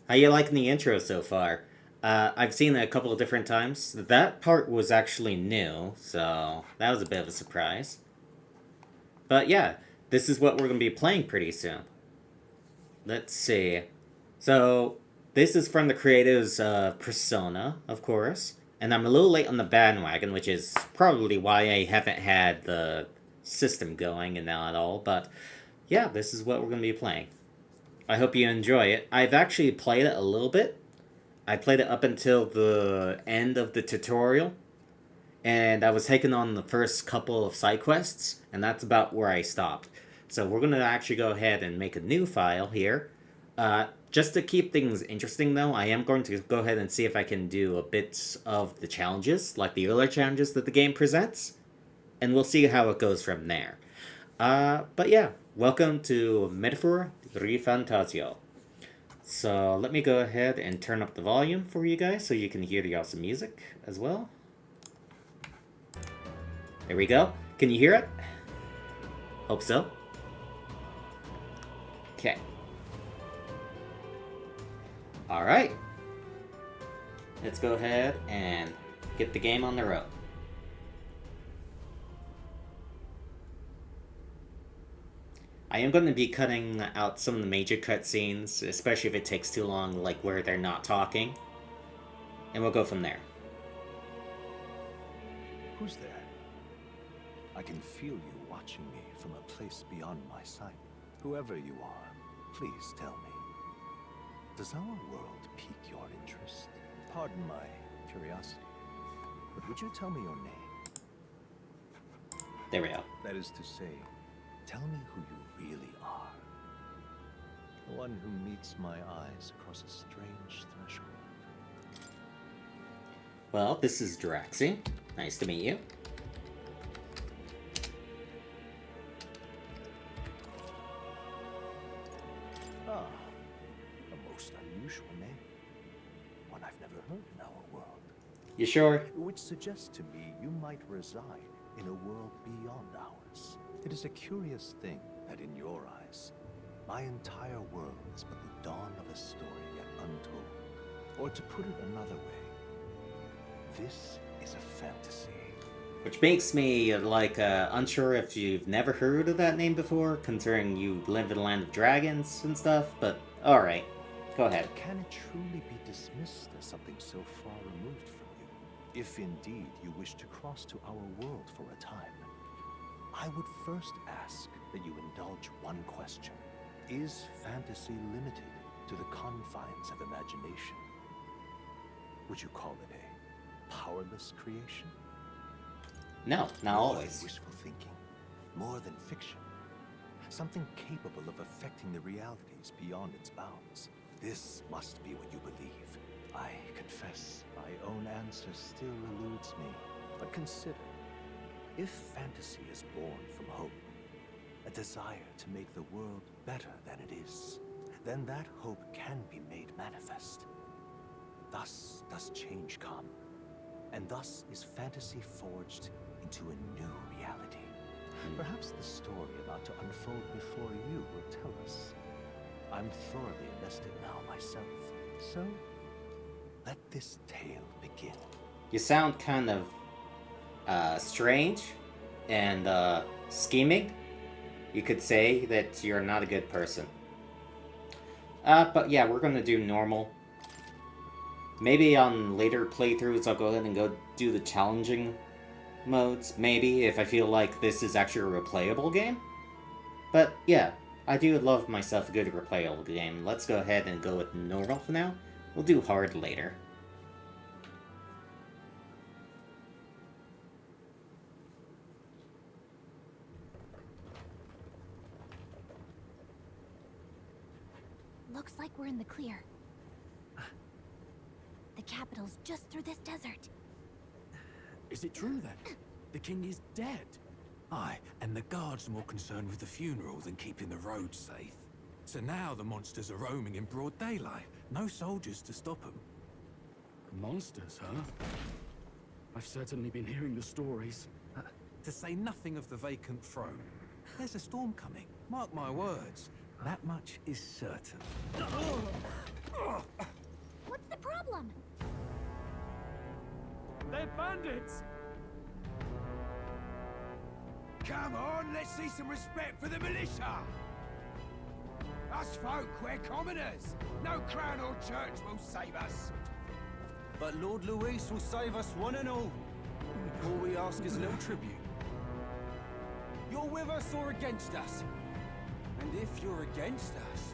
How you liking the intro so far? I've seen it a couple of different times. That part was actually new, so that was a bit of a surprise. But yeah, this is what we're going to be playing pretty soon. Let's see. So, this is from the creatives of Persona, of course. And I'm a little late on the bandwagon, which is probably why I haven't had the system going and not all. But yeah, this is what we're going to be playing. I hope you enjoy it. I've actually played it a little bit. I played it up until the end of the tutorial, and I was taking on the first couple of side quests, and that's about where I stopped. So we're going to actually go ahead and make a new file here. Just to keep things interesting, though, I am going to go ahead and see if I can do a bit of the challenges, like the earlier challenges that the game presents, and we'll see how it goes from there. But yeah, welcome to Metaphor ReFantazio. So let me go ahead and turn up the volume for you guys so you can hear the awesome music as well. There we go. Can you hear it? Hope so. Okay. Alright. Let's go ahead and get the game on the road. I am going to be cutting out some of the major cutscenes, especially if it takes too long, like where they're not talking. And we'll go from there. Who's there? I can feel you watching me from a place beyond my sight. Whoever you are, please tell me. Does our world pique your interest? Pardon my curiosity, but would you tell me your name? There we go. That is to say, tell me who you really are. The one who meets my eyes across a strange threshold. Well, this is Draxi. Nice to meet you. Ah, a most unusual name. One I've never heard in our world. You sure? Which suggests to me you might reside in a world beyond ours. It is a curious thing that in your eyes, my entire world is but the dawn of a story yet untold. Or to put it another way, this is a fantasy. Which makes me, unsure if you've never heard of that name before, considering you live in the land of dragons and stuff, but alright. Go ahead. Can it truly be dismissed as something so far removed from you? If indeed you wish to cross to our world for a time, I would first ask that you indulge one question. Is fantasy limited to the confines of imagination? Would you call it a powerless creation? No, not More always. than wishful thinking, more than fiction. Something capable of affecting the realities beyond its bounds. This must be what you believe. I confess, my own answer still eludes me. But consider, if fantasy is born from hope, a desire to make the world better than it is, then that hope can be made manifest. Thus does change come, and thus is fantasy forged into a new reality. Perhaps the story about to unfold before you will tell us. I'm thoroughly invested now myself, so let this tale begin. You sound kind of strange and scheming. You could say that you're not a good person. But yeah, we're gonna do normal. Maybe on later playthroughs I'll go ahead and go do the challenging modes, maybe, if I feel like this is actually a replayable game. But yeah, I do love myself a good replayable game. Let's go ahead and go with normal for now. We'll do hard later. Looks like we're in the clear. The capital's just through this desert. Is it true then? The king is dead? Aye, and the guards are more concerned with the funeral than keeping the roads safe. So now the monsters are roaming in broad daylight. No soldiers to stop them. Monsters, huh? I've certainly been hearing the stories. To say nothing of the vacant throne. There's a storm coming, mark my words. That much is certain. bandits! Come on, let's see some respect for the militia! Us folk, we're commoners. No crown or church will save us. But Lord Luis will save us one and all. All we ask is a little tribute. You're with us or against us? And if you're against us...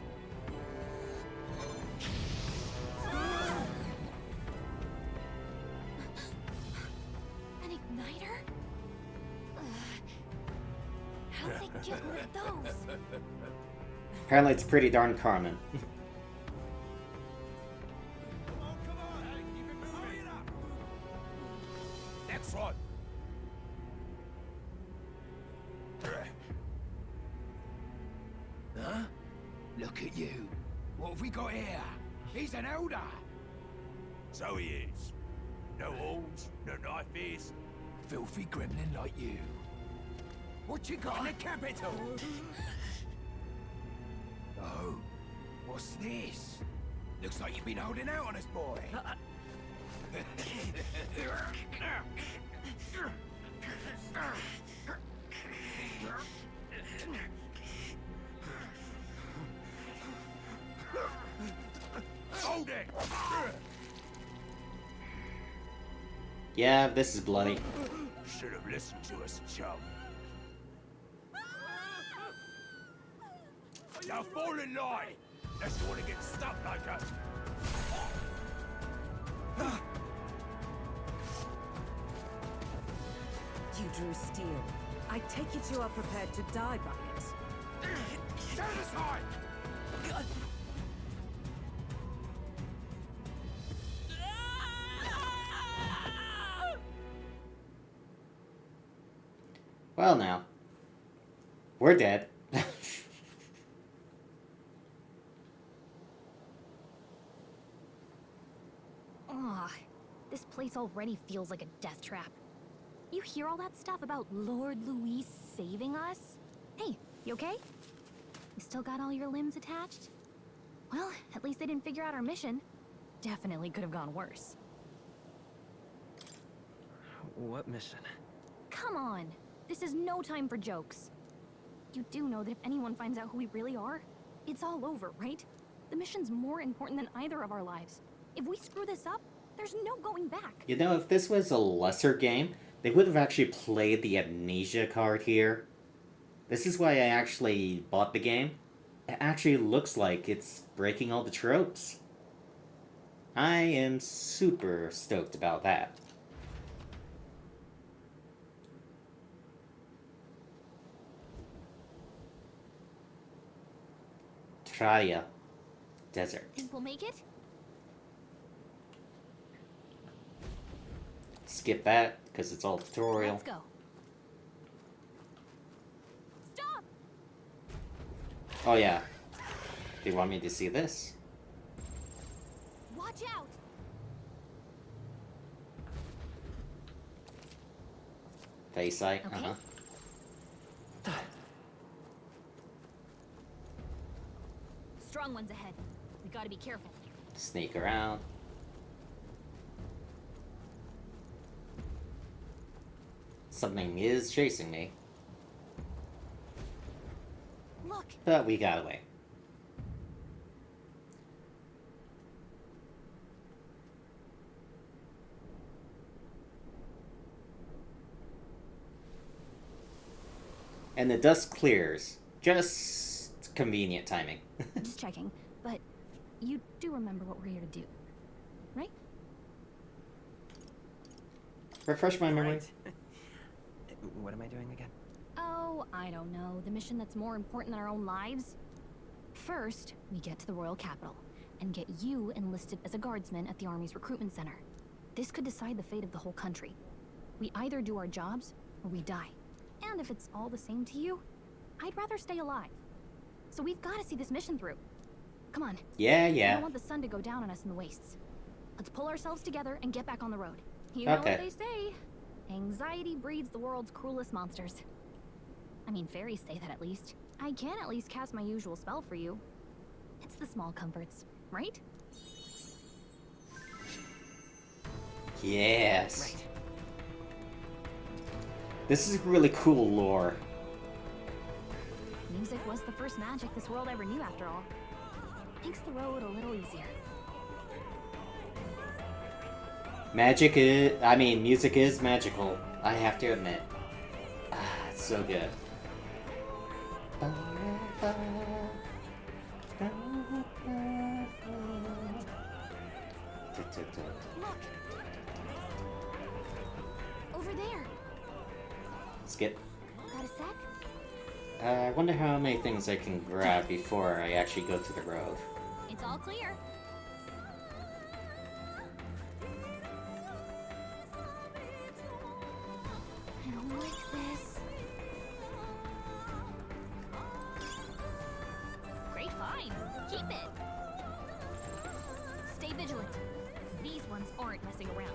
An igniter? How'd they get one of those? Apparently it's pretty darn common. Come on, hey, keep it moving. Hurry it up. That's right. Huh? Look at you. What have we got here? He's an elder. So he is. No horns, no knife ears. Filthy gremlin like you. What you got in the capital? Oh, what's this? Looks like you've been holding out on us, boy. Hold it! Yeah, this is bloody. Should have listened to us, chum. Now fall in line! Unless you want to get stuck like us. You drew steel. I take it you are prepared to die by it. Stand aside! Well now. We're dead. Ugh, this place already feels like a death trap. You hear all that stuff about Lord Luis saving us? Hey, you okay? You still got all your limbs attached? Well, at least they didn't figure out our mission. Definitely could have gone worse. What mission? Come on! This is no time for jokes. You do know that if anyone finds out who we really are, it's all over, right? The mission's more important than either of our lives. If we screw this up, there's no going back. You know, if this was a lesser game, they would have actually played the amnesia card here. This is why I actually bought the game. It actually looks like it's breaking all the tropes. I am super stoked about that. Traya Desert. Think we'll make it? Skip that, because it's all tutorial. Let's go. Stop! Oh yeah. Do you want me to see this? Watch out! Face eye? Okay. Uh-huh. Strong ones ahead. We gotta be careful. Sneak around. Something is chasing me, Look! but we got away. And the dust clears. Just convenient timing. Just checking, but you do remember what we're here to do, right? Refresh my memory. What am I doing again? Oh, I don't know. The mission that's more important than our own lives? First, we get to the royal capital and get you enlisted as a guardsman at the army's recruitment center. This could decide the fate of the whole country. We either do our jobs or we die. And if it's all the same to you, I'd rather stay alive. So we've got to see this mission through. Come on. Yeah, I yeah. don't want the sun to go down on us in the wastes. Let's pull ourselves together and get back on the road. You know Okay. what they say. Anxiety breeds the world's cruelest monsters. I mean, fairies say that at least. I can at least cast my usual spell for you. It's the small comforts, right? Yes. Right. This is really cool lore. Music was the first magic this world ever knew, after all. Makes the road a little easier. Music is magical. I have to admit. It's so good. Look! Over there! Skip. Got a sec? I wonder how many things I can grab before I actually go to the road. It's all clear. I don't like this. Great find. Keep it. Stay vigilant. These ones aren't messing around.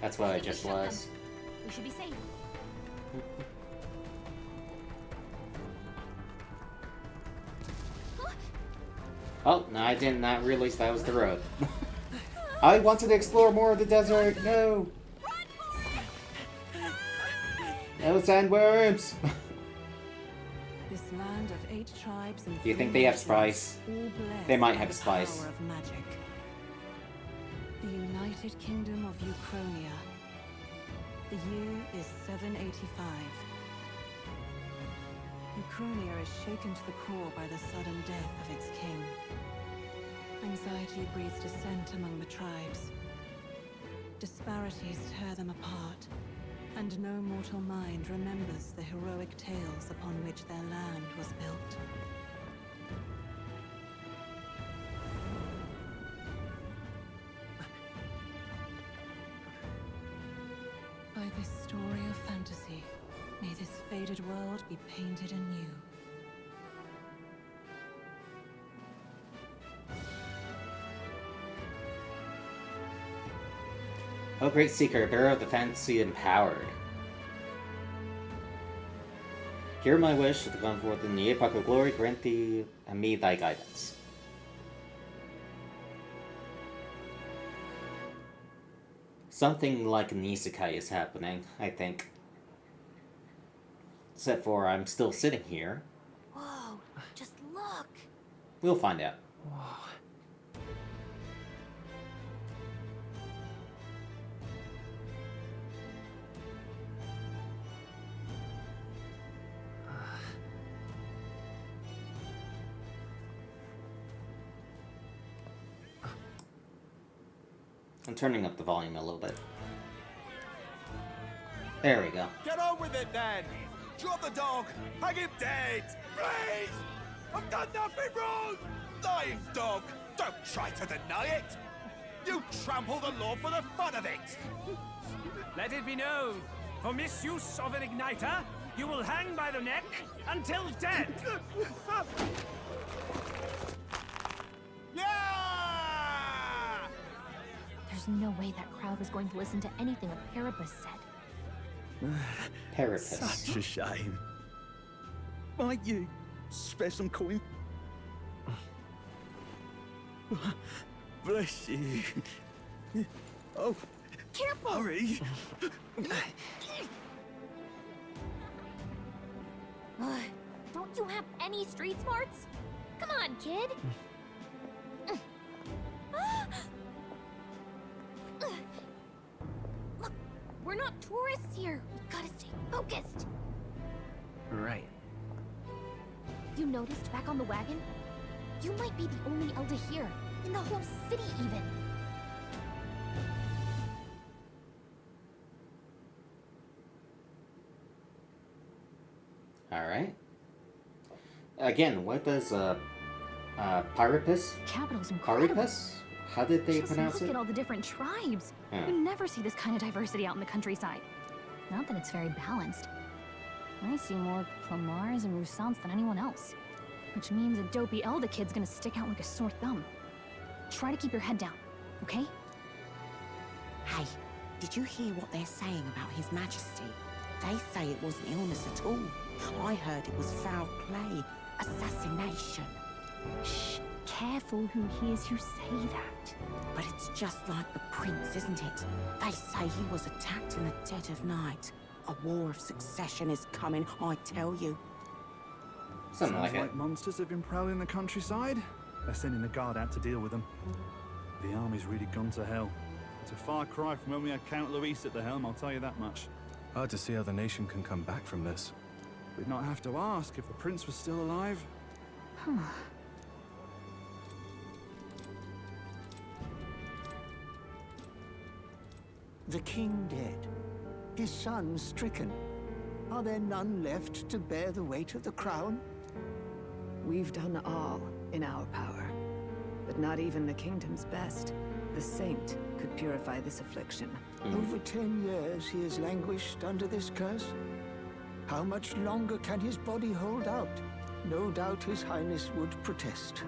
That's what I just was. We should be safe. Oh, no, I did not realize that was the road. I wanted to explore more of the desert. No. No sandworms. This land of 8 tribes and Do you think 3 they have nations, spice? all blessed They might by have the spice. power of magic. The United Kingdom of Uchronia. The year is 785. Uchronia is shaken to the core by the sudden death of its king. Anxiety breeds dissent among the tribes. Disparities tear them apart, and no mortal mind remembers the heroic tales upon which their land was built. By this story of fantasy, may this faded world be painted anew. Oh, great seeker, bearer of the fantasy empowered. Hear my wish to come forth in the epoch of glory, grant thee and me thy guidance. Something like an isekai is happening, I think. Except for I'm still sitting here. Whoa, just look. We'll find out. I'm turning up the volume a little bit. There we go. Get on with it then! Drop the dog! Hang him dead! Please! I've done nothing wrong! Lying dog! Don't try to deny it! You trample the law for the fun of it! Let it be known, for misuse of an igniter, you will hang by the neck until dead. Yeah! There's no way that crowd was going to listen to anything a Parapus said. Parapus. Such a shame. Might you spare some coin? Bless you. Oh, Careful! hurry. Don't you have any street smarts? Come on, kid! Look, we're not tourists here. We gotta stay focused. Right. You noticed back on the wagon? You might be the only Elder here, in the whole city even. Alright. Again, what does Parapus? Capital's incredible. Parapus? How did they Just pronounce look it? at all the different tribes. Yeah. You never see this kind of diversity out in the countryside. Not that it's very balanced. I see more Clamars and Roussants than anyone else. Which means a dopey Elder kid's gonna stick out like a sore thumb. Try to keep your head down, okay? Hey, did you hear what they're saying about His Majesty? They say it wasn't illness at all. I heard it was foul play, assassination. Shh, careful who hears you say that. But it's just like the prince, isn't it? They say he was attacked in the dead of night. A war of succession is coming, I tell you. Something like Sounds it. like monsters have been prowling the countryside. They're sending the guard out to deal with them. The army's really gone to hell. It's a far cry from when we had Count Luis at the helm, I'll tell you that much. Hard to see how the nation can come back from this. We'd not have to ask if the prince was still alive. The king dead. His son stricken. Are there none left to bear the weight of the crown? We've done all in our power. But not even the kingdom's best, the saint, could purify this affliction. Over 10 years he has languished under this curse. How much longer can his body hold out? No doubt his highness would protest.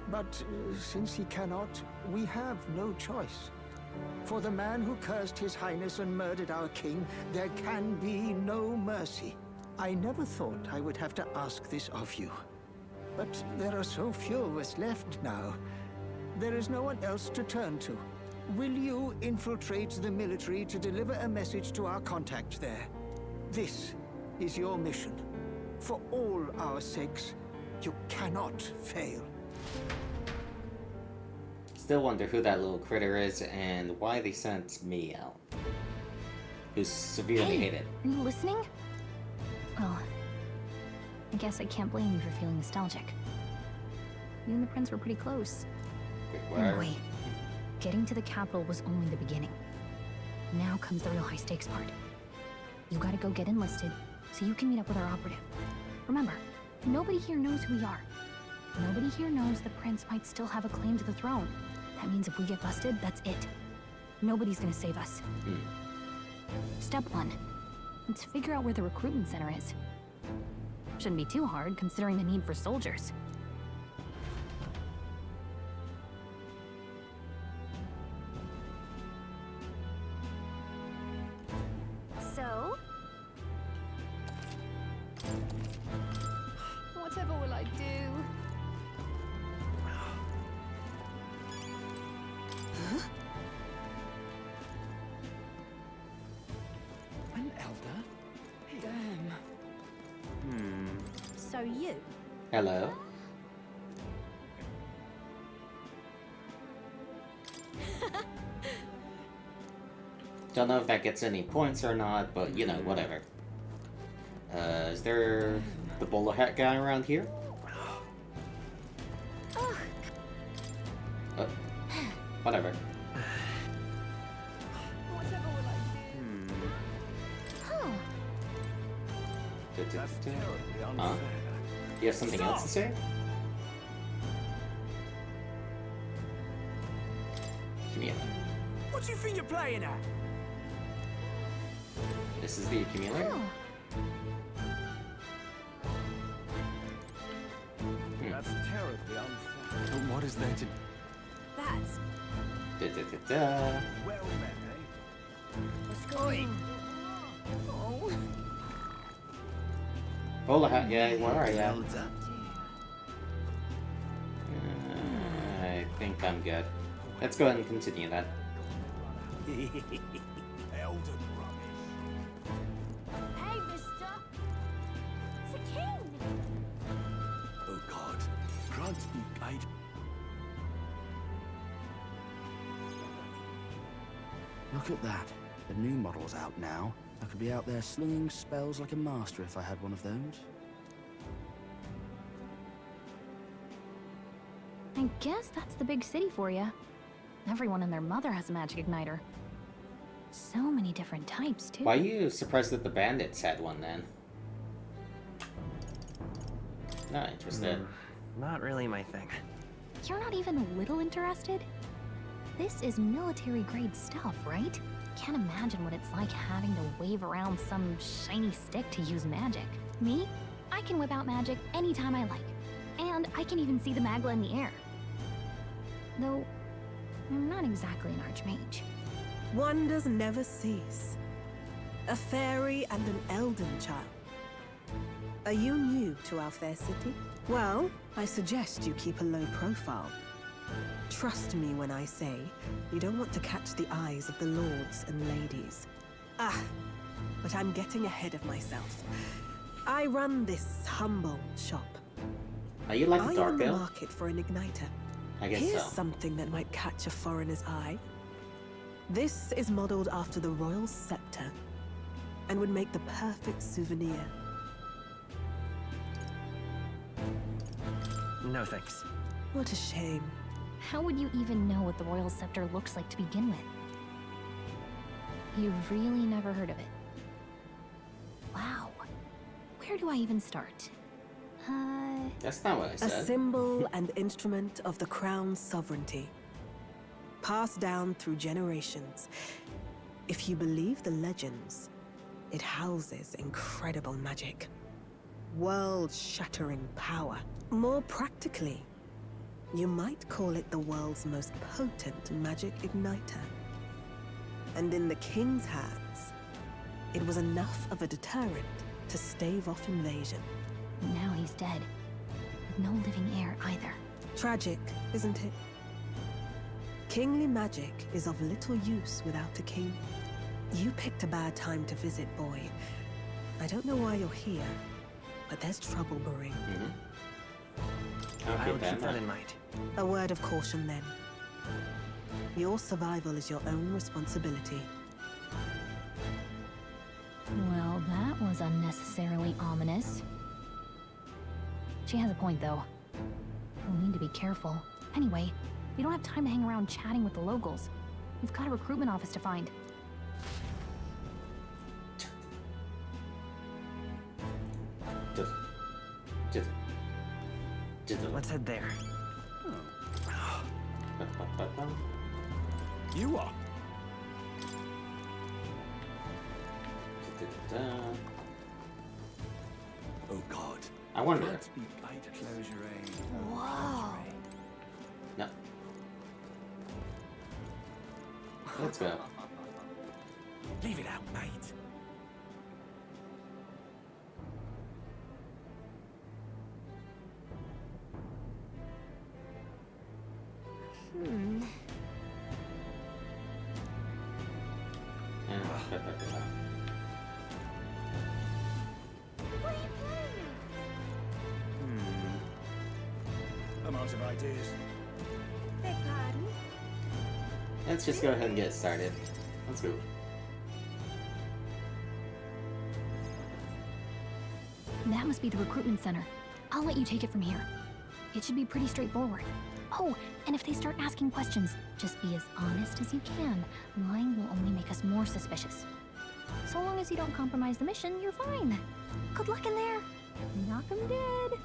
But since he cannot, we have no choice. For the man who cursed his highness and murdered our king, there can be no mercy. I never thought I would have to ask this of you. But there are so few of us left now. There is no one else to turn to. Will you infiltrate the military to deliver a message to our contact there? This is your mission. For all our sakes, you cannot fail. Still wonder who that little critter is and why they sent me out. Who's severely hated. Are you listening? Well, I guess I can't blame you for feeling nostalgic. You and the prince were pretty close. Wait, where? Anyway, getting to the capital was only the beginning. Now comes the real high-stakes part. You gotta go get enlisted, so you can meet up with our operative. Remember, nobody here knows who we are. Nobody here knows the prince might still have a claim to the throne. That means if we get busted, that's it. Nobody's gonna save us. Step 1. Let's figure out where the recruitment center is. Shouldn't be too hard, considering the need for soldiers. So? Whatever will I do? An elder? Damn. So you? Hello. Don't know if that gets any points or not, but you know, whatever. Is there the bowler hat guy around here? Whatever. Whatever will I do? That's terribly unfair. Huh? You have something else to say? Give me a minute. What do you think you're playing at? This is the accumulator? That's terribly unfair. But what is there to... That's... Da-da-da-da. Well then, eh? What's going on? Oh. Bowler hat guy, where are ya? I think I'm good. Let's go ahead and continue that. Elden rubbish. Hey, mister! It's a king! Oh God, grant me guide. Look at that. The new model's out now. I could be out there slinging spells like a master if I had one of those. I guess that's the big city for you. Everyone and their mother has a magic igniter. So many different types, too. Why are you surprised that the bandits had one then? Not interested. Not really my thing. You're not even a little interested? This is military-grade stuff, right? Can't imagine what it's like having to wave around some shiny stick to use magic. Me? I can whip out magic anytime I like. And I can even see the magla in the air. Though, I'm not exactly an archmage. Wonders never cease. A fairy and an elden child. Are you new to our fair city? Well, I suggest you keep a low profile. Trust me when I say you don't want to catch the eyes of the lords and ladies. But I'm getting ahead of myself. I run this humble shop. Are you like a Are you dark in the elf? market for an igniter? I guess Here's so. something that might catch a foreigner's eye. This is modeled after the royal scepter and would make the perfect souvenir. No thanks. What a shame. How would you even know what the royal scepter looks like to begin with? You've really never heard of it. Wow. Where do I even start? That's not what I A said. symbol and instrument of the crown's sovereignty. Passed down through generations. If you believe the legends, it houses incredible magic. World-shattering power. More practically, you might call it the world's most potent magic igniter. And in the king's hands, it was enough of a deterrent to stave off invasion. Now he's dead. With no living heir either. Tragic, isn't it? Kingly magic is of little use without a king. You picked a bad time to visit, boy. I don't know why you're here, but there's trouble brewing. I will keep that in mind. A word of caution, then. Your survival is your own responsibility. Well, that was unnecessarily ominous. She has a point, though. We'll need to be careful. Anyway, we don't have time to hang around chatting with the locals. We've got a recruitment office to find. Let's head there. You are. Oh God. I wonder. Can't be light closure aid. Whoa. No. Let's go. Leave it out, mate. I'm out of ideas. Let's just go ahead and get started. Let's go. That must be the recruitment center. I'll let you take it from here. It should be pretty straightforward. Oh, and if they start asking questions, just be as honest as you can. Lying will only make us more suspicious. So long as you don't compromise the mission, you're fine. Good luck in there. Knock 'em dead.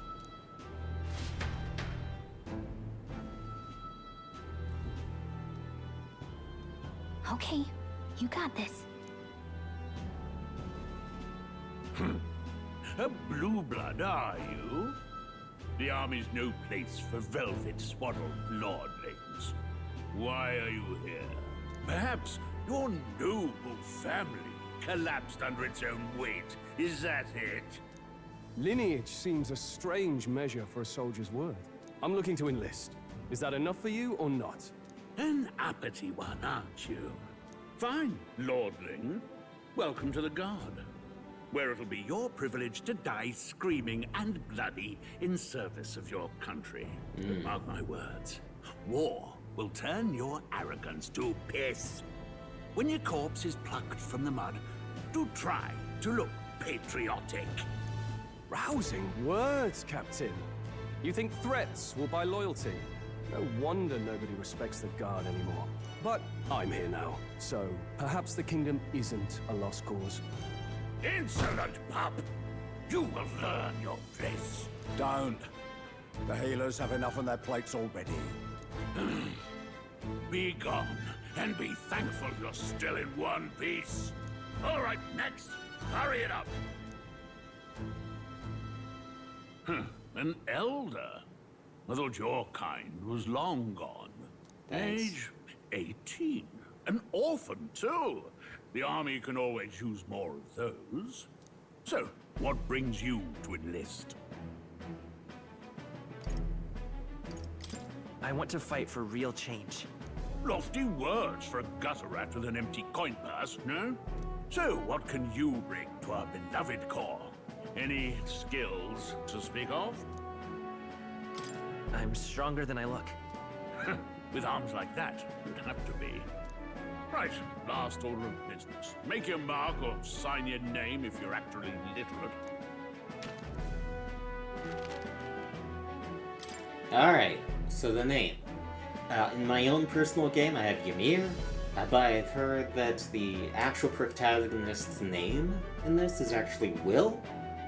Okay, you got this. A blue blood, are you? The army's no place for velvet-swaddled lordlings. Why are you here? Perhaps your noble family collapsed under its own weight. Is that it? Lineage seems a strange measure for a soldier's worth. I'm looking to enlist. Is that enough for you or not? An uppity one, aren't you? Fine, lordling. Welcome to the Guard, where it'll be your privilege to die screaming and bloody in service of your country. But mark my words, war will turn your arrogance to piss. When your corpse is plucked from the mud, do try to look patriotic. Rousing words, Captain. You think threats will buy loyalty? No wonder nobody respects the Guard anymore. But I'm here now, so perhaps the kingdom isn't a lost cause. Insolent pup! You will learn your place. Don't. The healers have enough on their plates already. Be gone, and be thankful you're still in one piece. All right, next. Hurry it up. An elder? I thought your kind was long gone. Thanks. Age 18. An orphan, too. The army can always use more of those. So, what brings you to enlist? I want to fight for real change. Lofty words for a gutter rat with an empty coin purse, no? So, what can you bring to our beloved corps? Any skills to speak of? I'm stronger than I look. With arms like that, you'd have to be. Right, last order of business. Make your mark or sign your name if you're actually literate. Alright, so the name. In my own personal game, I have Ymir, but I've heard that the actual protagonist's name in this is actually Will.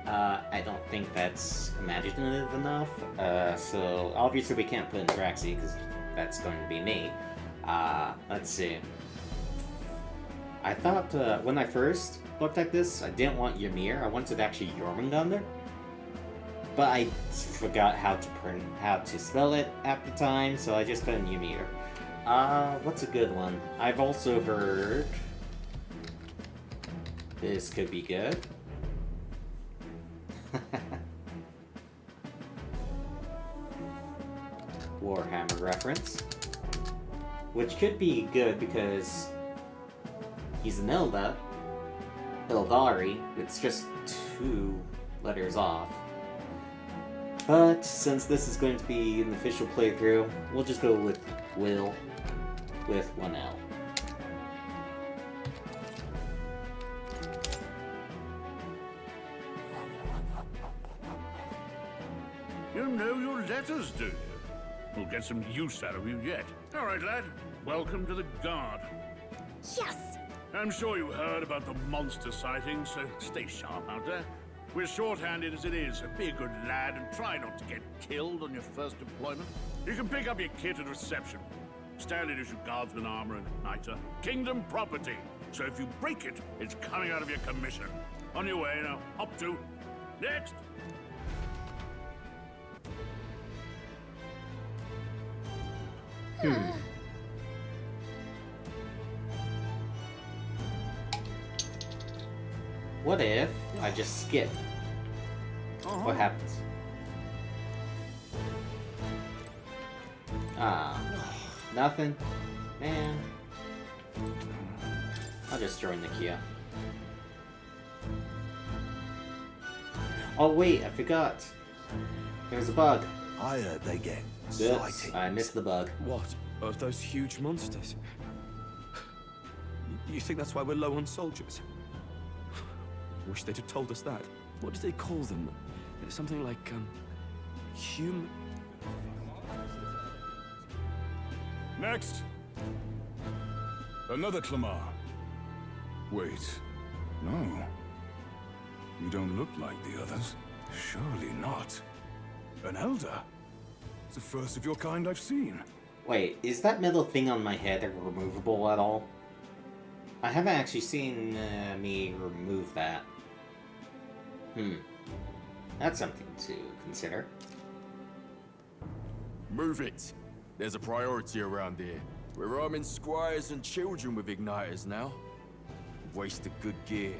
I don't think that's imaginative enough, so obviously we can't put in Draxi, because that's going to be me. Let's see. I thought, when I first looked at this, I didn't want Ymir, I wanted actually Jormungandr. But I forgot how to spell it at the time, so I just put in Ymir. What's a good one? I've also heard... this could be good. Warhammer reference. Which could be good because he's an Eldari. It's just 2 letters off. But since this is going to be an official playthrough, we'll just go with Will with 1 L. You know your letters, do you? We'll get some use out of you yet. All right, lad. Welcome to the Guard. Yes! I'm sure you heard about the monster sighting, so stay sharp out there. We're short-handed as it is, so be a good lad and try not to get killed on your first deployment. You can pick up your kit at reception. Standard issue guardsman armor and igniter. Kingdom property. So if you break it, it's coming out of your commission. On your way now. Hop to. Next! What if I just skip? What happens? Nothing? Man. I'll just join the queue. Oh wait, I forgot. There's a bug. I heard they get Oops, I missed the bug. What? Of those huge monsters? You think that's why we're low on soldiers? Wish they'd have told us that. What do they call them? Something like, human... Next! Another Clamar. Wait, no. You don't look like the others. Surely not. An Elder? It's the first of your kind I've seen. Wait, is that metal thing on my head removable at all? I haven't actually seen me remove that. That's something to consider. Move it. There's a priority around here. We're arming squires and children with igniters now. Waste of good gear.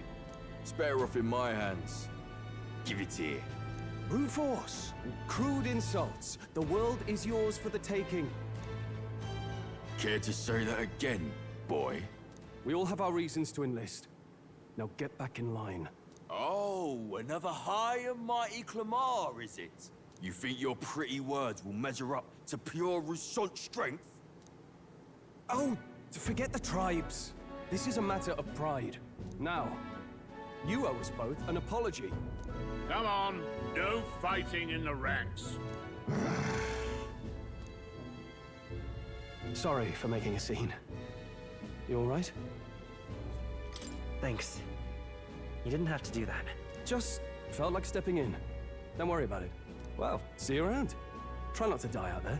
It's better off in my hands. Give it here. Brute force. Crude insults. The world is yours for the taking. Care to say that again, boy? We all have our reasons to enlist. Now get back in line. Oh, another high and mighty Clamar, is it? You think your pretty words will measure up to pure Roussant strength? Oh, forget the tribes. This is a matter of pride. Now, you owe us both an apology. Come on, no fighting in the ranks. Sorry for making a scene. You all right? Thanks. You didn't have to do that. Just felt like stepping in. Don't worry about it. Well, see you around. Try not to die out there.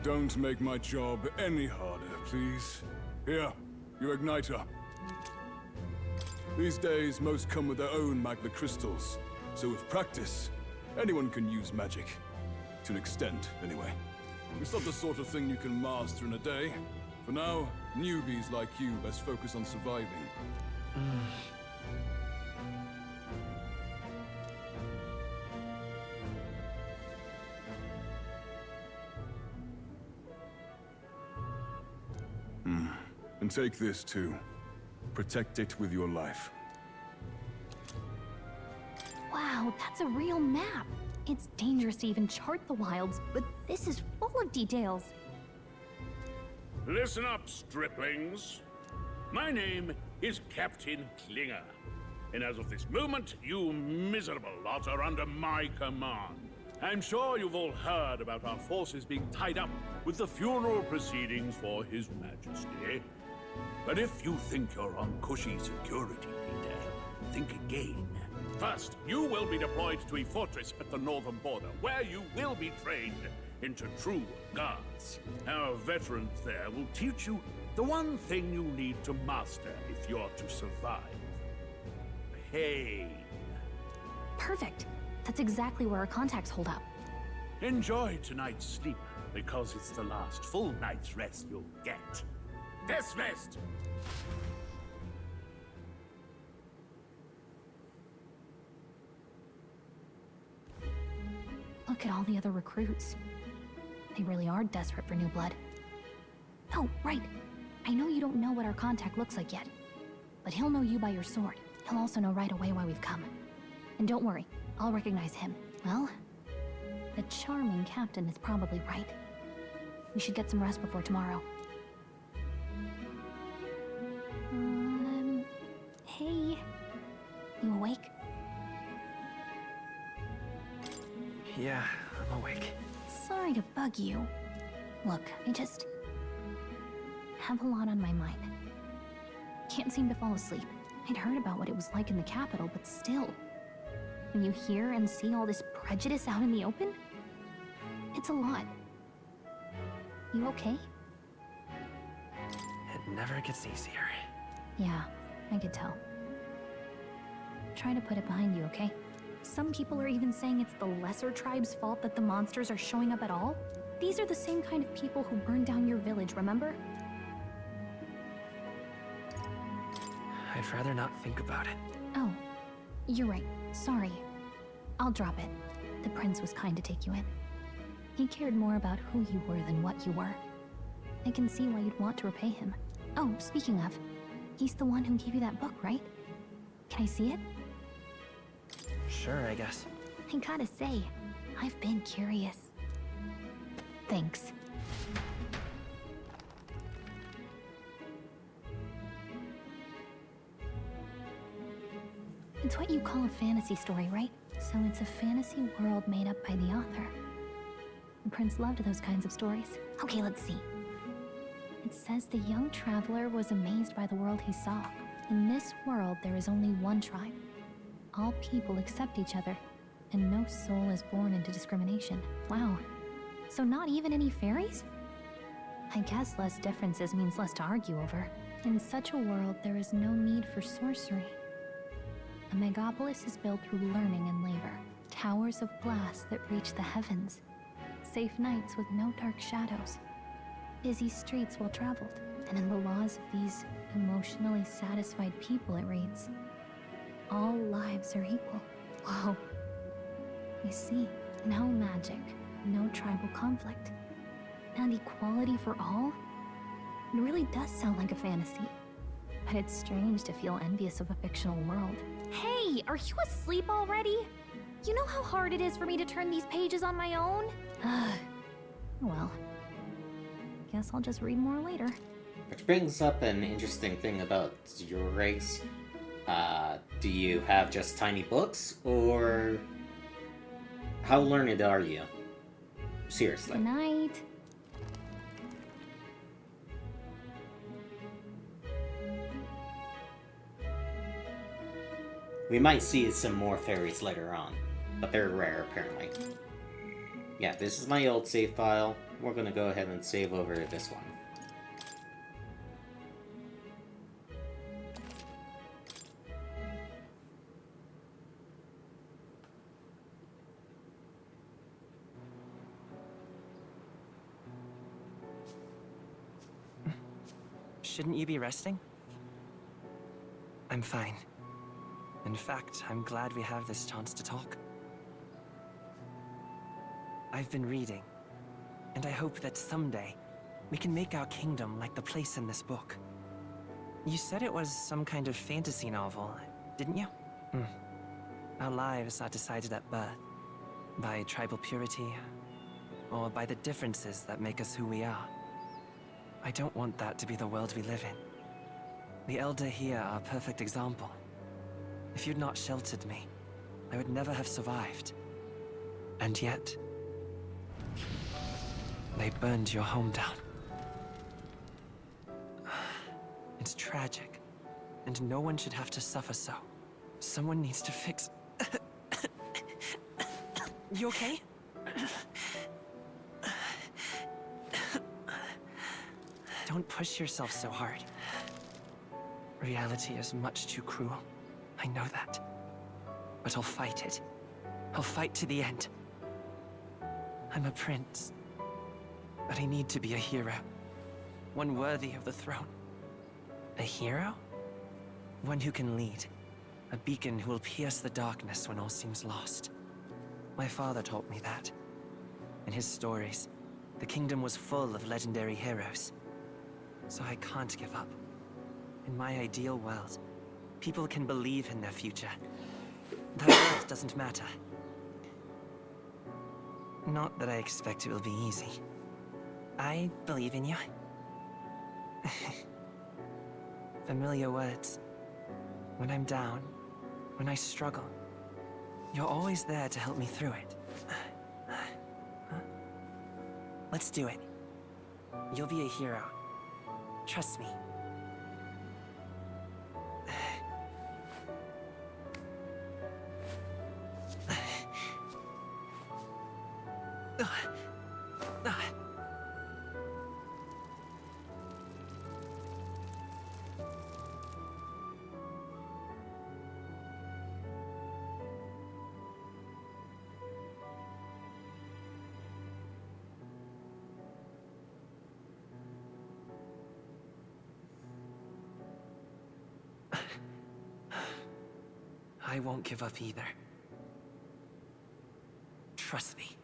Don't make my job any harder, please. Here, your igniter. These days, most come with their own magna crystals. So with practice, anyone can use magic. To an extent, anyway. It's not the sort of thing you can master in a day. For now, newbies like you best focus on surviving. And take this too. Protect it with your life. Wow, that's a real map. It's dangerous to even chart the wilds, but this is full of details. Listen up, striplings. My name is Captain Klinger, and as of this moment, you miserable lot are under my command. I'm sure you've all heard about our forces being tied up with the funeral proceedings for His Majesty. But if you think you're on cushy security, Peter, think again. First, you will be deployed to a fortress at the northern border, where you will be trained into true guards. Our veterans there will teach you the one thing you need to master if you're to survive. Pain. Perfect. That's exactly where our contacts hold up. Enjoy tonight's sleep, because it's the last full night's rest you'll get. Dismissed! Look at all the other recruits. They really are desperate for new blood. Oh, right. I know you don't know what our contact looks like yet, but he'll know you by your sword. He'll also know right away why we've come. And don't worry, I'll recognize him. Well, the charming captain is probably right. We should get some rest before tomorrow. Hey. You awake? Yeah, I'm awake. Sorry to bug you. Look, I just have a lot on my mind. Can't seem to fall asleep. I'd heard about what it was like in the capital, but still. When you hear and see all this prejudice out in the open, it's a lot. You okay? It never gets easier. Yeah, I could tell. Try to put it behind you, okay? Some people are even saying it's the lesser tribe's fault that the monsters are showing up at all. These are the same kind of people who burned down your village, remember? I'd rather not think about it. Oh, you're right. Sorry. I'll drop it. The prince was kind to take you in. He cared more about who you were than what you were. I can see why you'd want to repay him. Oh, speaking of, he's the one who gave you that book, right? Can I see it? Sure, I guess. I gotta say, I've been curious. Thanks. It's what you call a fantasy story, right? So it's a fantasy world made up by the author. The prince loved those kinds of stories. Okay, let's see. It says the young traveler was amazed by the world he saw. In this world, there is only one tribe. All people accept each other, and no soul is born into discrimination. Wow. So not even any fairies? I guess less differences means less to argue over. In such a world, there is no need for sorcery. A megapolis is built through learning and labor. Towers of glass that reach the heavens. Safe nights with no dark shadows. Busy streets well traveled. And in the laws of these emotionally satisfied people, it reads, all lives are equal. Whoa. You see, no magic, no tribal conflict, and equality for all? It really does sound like a fantasy. But it's strange to feel envious of a fictional world. Hey, are you asleep already? You know how hard it is for me to turn these pages on my own? Well, guess I'll just read more later. Which brings up an interesting thing about your race. Do you have just tiny books, or how learned are you? Seriously. Good night. We might see some more fairies later on, but they're rare apparently. Yeah, this is my old save file. We're gonna go ahead and save over this one. Shouldn't you be resting? I'm fine. In fact, I'm glad we have this chance to talk. I've been reading, and I hope that someday we can make our kingdom like the place in this book. You said it was some kind of fantasy novel, didn't you? Our lives are decided at birth, by tribal purity, or by the differences that make us who we are. I don't want that to be the world we live in. The Elder here are a perfect example. If you'd not sheltered me, I would never have survived. And yet, they burned your home down. It's tragic, and no one should have to suffer so. Someone needs to fix... You okay? Don't push yourself so hard. Reality is much too cruel. I know that. But I'll fight it. I'll fight to the end. I'm a prince. But I need to be a hero. One worthy of the throne. A hero? One who can lead. A beacon who will pierce the darkness when all seems lost. My father taught me that. In his stories, the kingdom was full of legendary heroes. So I can't give up. In my ideal world, people can believe in their future. That world doesn't matter. Not that I expect it will be easy. I believe in you. Familiar words. When I'm down, when I struggle, you're always there to help me through it. Let's do it. You'll be a hero. Trust me. I won't give up either. Trust me.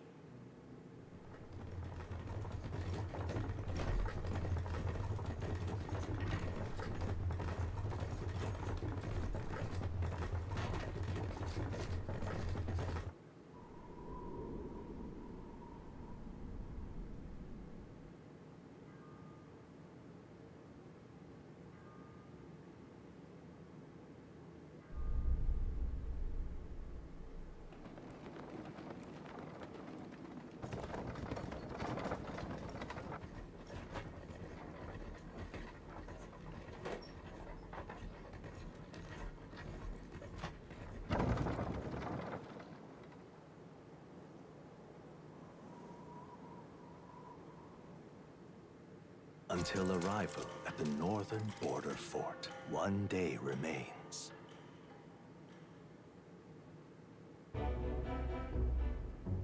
Until arrival at the northern border fort, one day remains.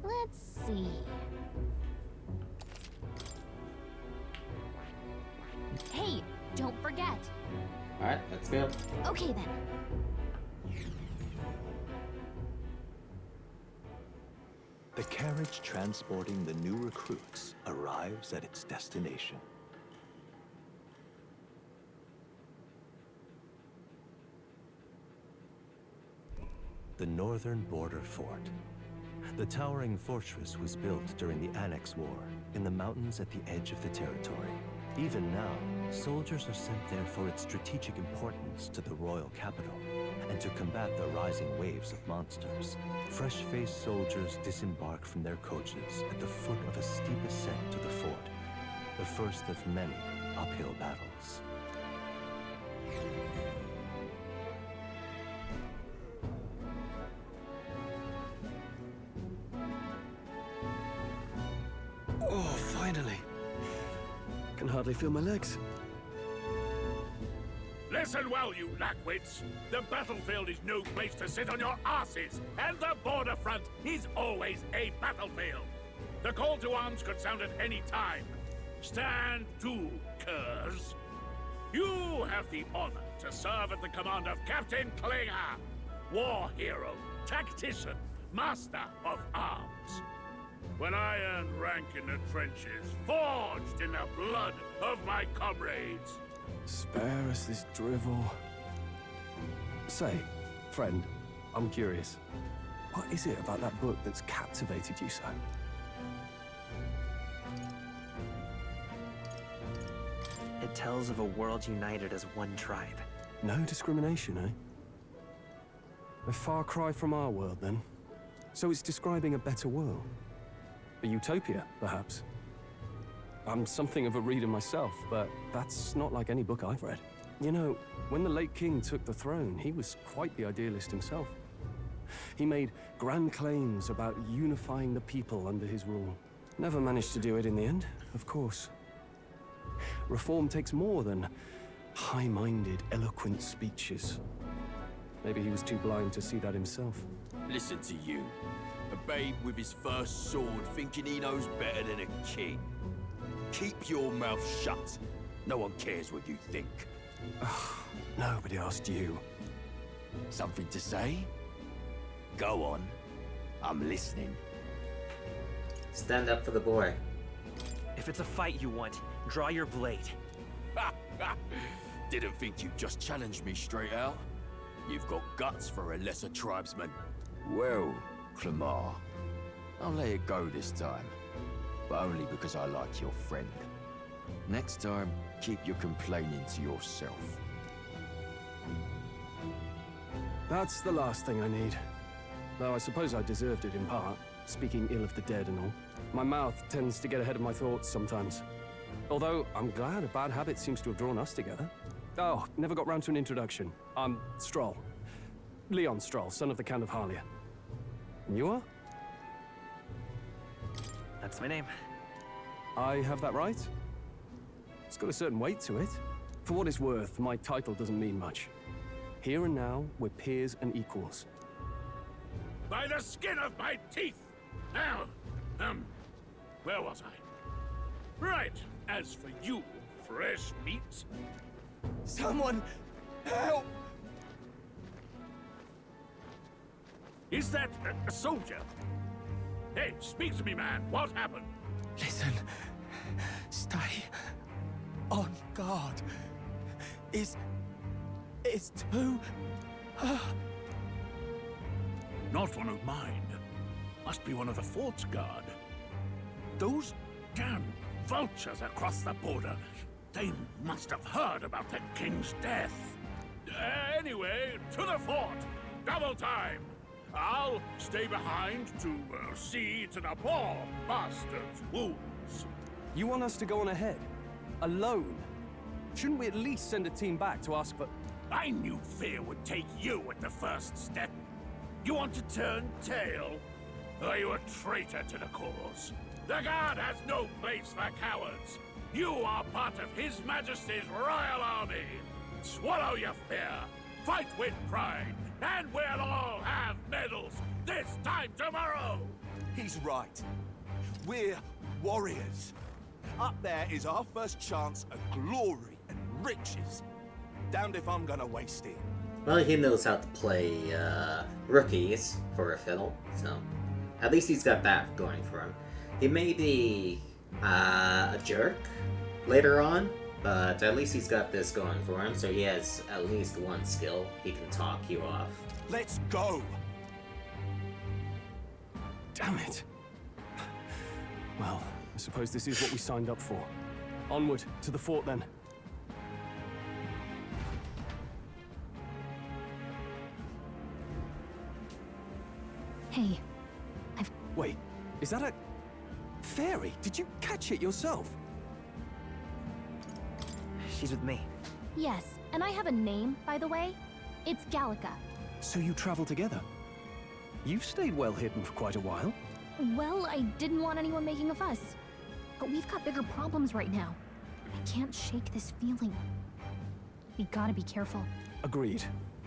Let's see. Hey, don't forget. Alright, let's go. Okay then. The carriage transporting the new recruits arrives at its destination. The northern border fort. The towering fortress was built during the Annex War in the mountains at the edge of the territory. Even now, soldiers are sent there for its strategic importance to the royal capital and to combat the rising waves of monsters. Fresh-faced soldiers disembark from their coaches at the foot of a steep ascent to the fort, the first of many uphill battles. Oh, finally. Can hardly feel my legs. Listen well, you lackwits. The battlefield is no place to sit on your asses, and the border front is always a battlefield. The call to arms could sound at any time. Stand to, curs. You have the honor to serve at the command of Captain Klinger, war hero, tactician, master of arms. When I earned rank in the trenches, forged in the blood of my comrades. Spare us this drivel. Say, friend, I'm curious. What is it about that book that's captivated you so? It tells of a world united as one tribe. No discrimination, eh? A far cry from our world, then. So it's describing a better world. A utopia, perhaps. I'm something of a reader myself, but that's not like any book I've read. You know, when the late king took the throne, he was quite the idealist himself. He made grand claims about unifying the people under his rule. Never managed to do it in the end, of course. Reform takes more than high-minded, eloquent speeches. Maybe he was too blind to see that himself. Listen to you. A babe with his first sword thinking he knows better than a king. Keep your mouth shut. No one cares what you think. Nobody asked you. Something to say? Go on. I'm listening. Stand up for the boy. If it's a fight you want, draw your blade. Didn't think you'd just challenge me straight out. You've got guts for a lesser tribesman. Well, Clemar, I'll let it go this time. But only because I like your friend. Next time, keep your complaining to yourself. That's the last thing I need. Though I suppose I deserved it in part, speaking ill of the dead and all. My mouth tends to get ahead of my thoughts sometimes. Although, I'm glad a bad habit seems to have drawn us together. Oh, never got round to an introduction. I'm Stroll. Leon Stroll, son of the Count of Harlia. And you are? That's my name. I have that right? It's got a certain weight to it. For what it's worth, my title doesn't mean much. Here and now, we're peers and equals. By the skin of my teeth! Now, where was I? Right, as for you, fresh meat. Someone, help! Is that a soldier? Hey, speak to me, man. What happened? Listen. Stay on guard. It's too... Not one of mine. Must be one of the fort's guard. Those damn vultures across the border. They must have heard about the king's death. Anyway, to the fort. Double time. I'll stay behind to see to the poor bastard's wounds. You want us to go on ahead? Alone? Shouldn't we at least send a team back to ask for... I knew fear would take you at the first step. You want to turn tail? Are you a traitor to the cause? The Guard has no place for cowards. You are part of His Majesty's Royal Army. Swallow your fear. Fight with pride. And we'll all have medals this time tomorrow. He's right. We're warriors. Up there is our first chance at glory and riches. Damned if I'm gonna waste it. Well, he knows how to play rookies for a fiddle, so at least he's got that going for him. He may be a jerk later on, but at least he's got this going for him, so he has at least one skill. He can talk you off. Let's go! Damn it. Well, I suppose this is what we signed up for. Onward, to the fort then. Hey, Wait, is that a... fairy? Did you catch it yourself? She's with me. Yes, and I have a name, by the way. It's Gallica. So you travel together? You've stayed well hidden for quite a while. Well, I didn't want anyone making a fuss. But we've got bigger problems right now. I can't shake this feeling. We gotta be careful. Agreed.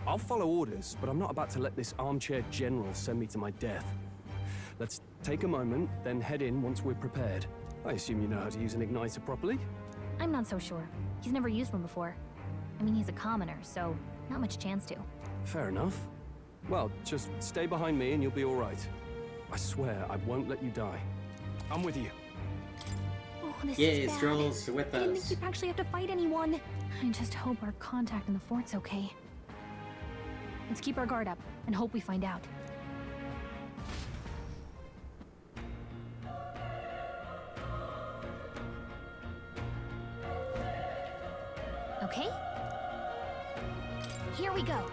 I'll follow orders, but I'm not about to let this armchair general send me to my death. Let's take a moment, then head in once we're prepared. I assume you know how to use an igniter properly? I'm not so sure. He's never used one before. I mean, he's a commoner, so not much chance to. Fair enough. Well, just stay behind me and you'll be all right. I swear I won't let you die. I'm with you. Oh, this Yay, is bad. Strolls, you're with I didn't us. think you'd actually have to fight anyone. I just hope our contact in the fort's okay. Let's keep our guard up and hope we find out. Okay? Here we go.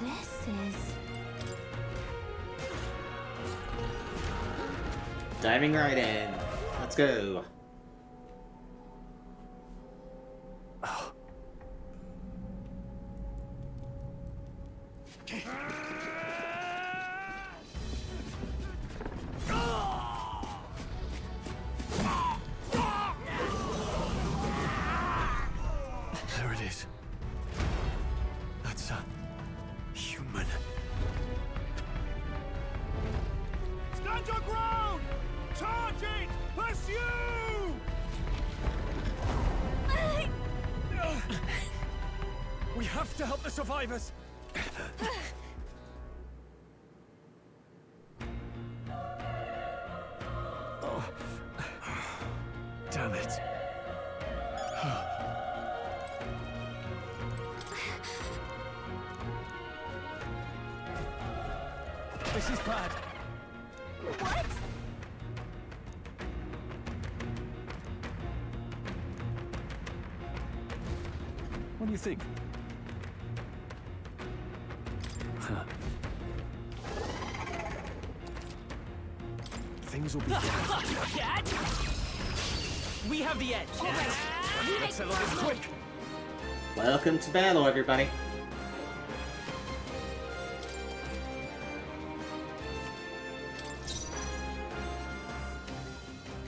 This is... Diving right in. Let's go. There it is. That's a human. Stand your ground! Charge it! Pursue! We have to help the survivors! Oh. Damn it. This is bad. What? What do you think? Things will be fine. We have the edge. Let's settle this quick. Welcome to battle, everybody.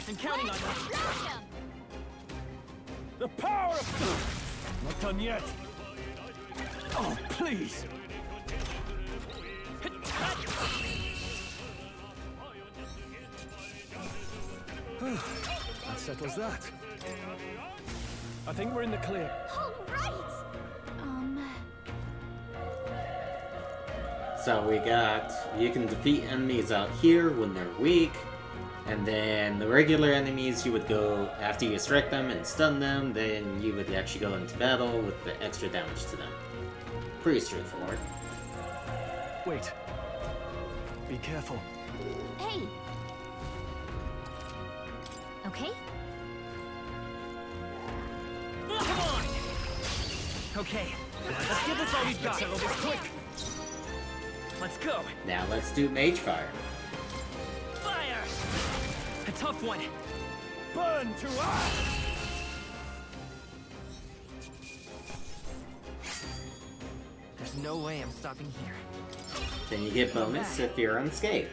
I'm counting on you. The power of... Not done yet. Oh, please. That settles that. I think we're in the clear. All right. So we got, you can defeat enemies out here when they're weak, and then the regular enemies you would go, after you strike them and stun them, then you would actually go into battle with the extra damage to them. Pretty straightforward. Wait. Be careful. Hey. Okay? Come on! Okay, let's give this all we've got. Let's settle this quick. Let's go. Now let's do Mage Fire. Fire! A tough one. Burn to ash! There's no way I'm stopping here. Then you get bonus if you're unscathed.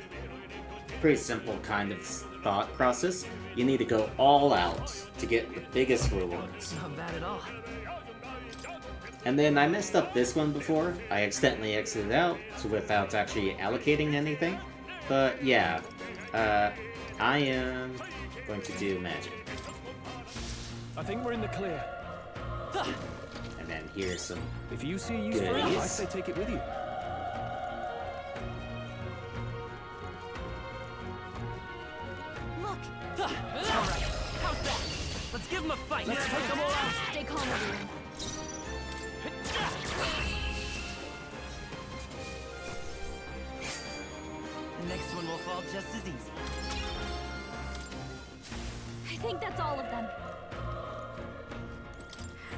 Pretty simple kind of thought process. You need to go all out to get the biggest rewards. Not bad at all. And then I messed up this one before. I accidentally exited out without actually allocating anything. But yeah, I am going to do magic. I think we're in the clear. And then here's some If you see a use for it, I say take it with you. Look. All right, how's that? Let's give them a fight. Let's take them all out. Stay calm, everyone. The next one will fall just as easy. I think that's all of them.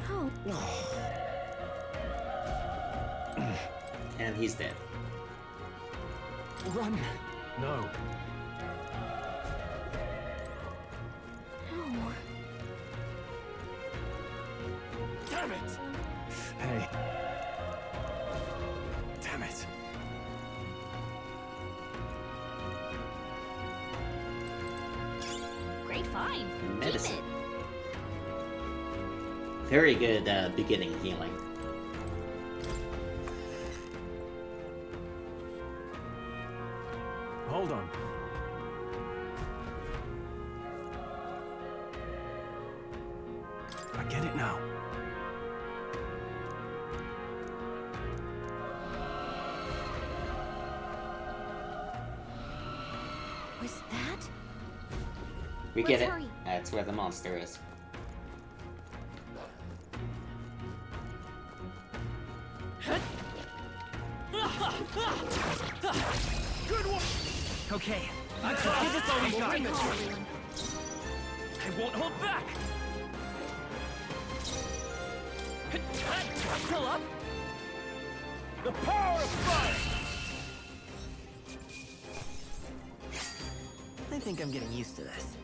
Oh. And he's dead. Run! No. No. Damn it! Hey. Damn it. Great find. Medicine. Keep it. Very good beginning healing. Hold on. I get it now. Was that? We get Let's it. hurry. That's where the monster is. Good one! Okay, let's give this all we got. I won't hold back! Still up? The power of fire! I think I'm getting used to this.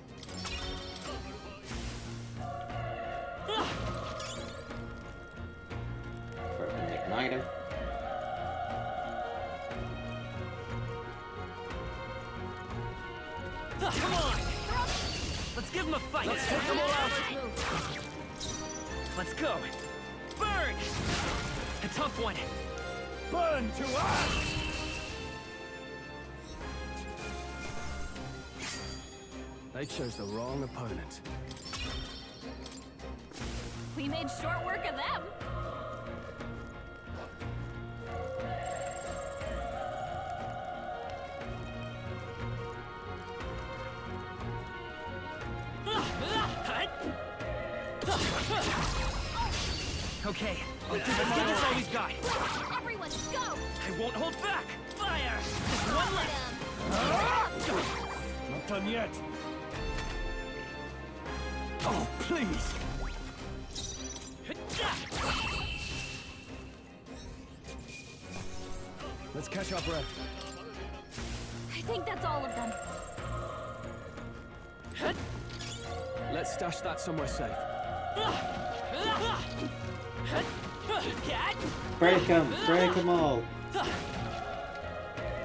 Broken igniter. Come on! Let's give them a fight! Let's take them all out! Let's go! Burn! A tough one! Burn to ash! They chose the wrong opponent. We made short work of them. Okay, let's give this all we've got. Everyone, go! I won't hold back! Fire! Just one left! Not done yet. Oh, please! Let's catch our breath. I think that's all of them. Let's stash that somewhere safe. Break them all.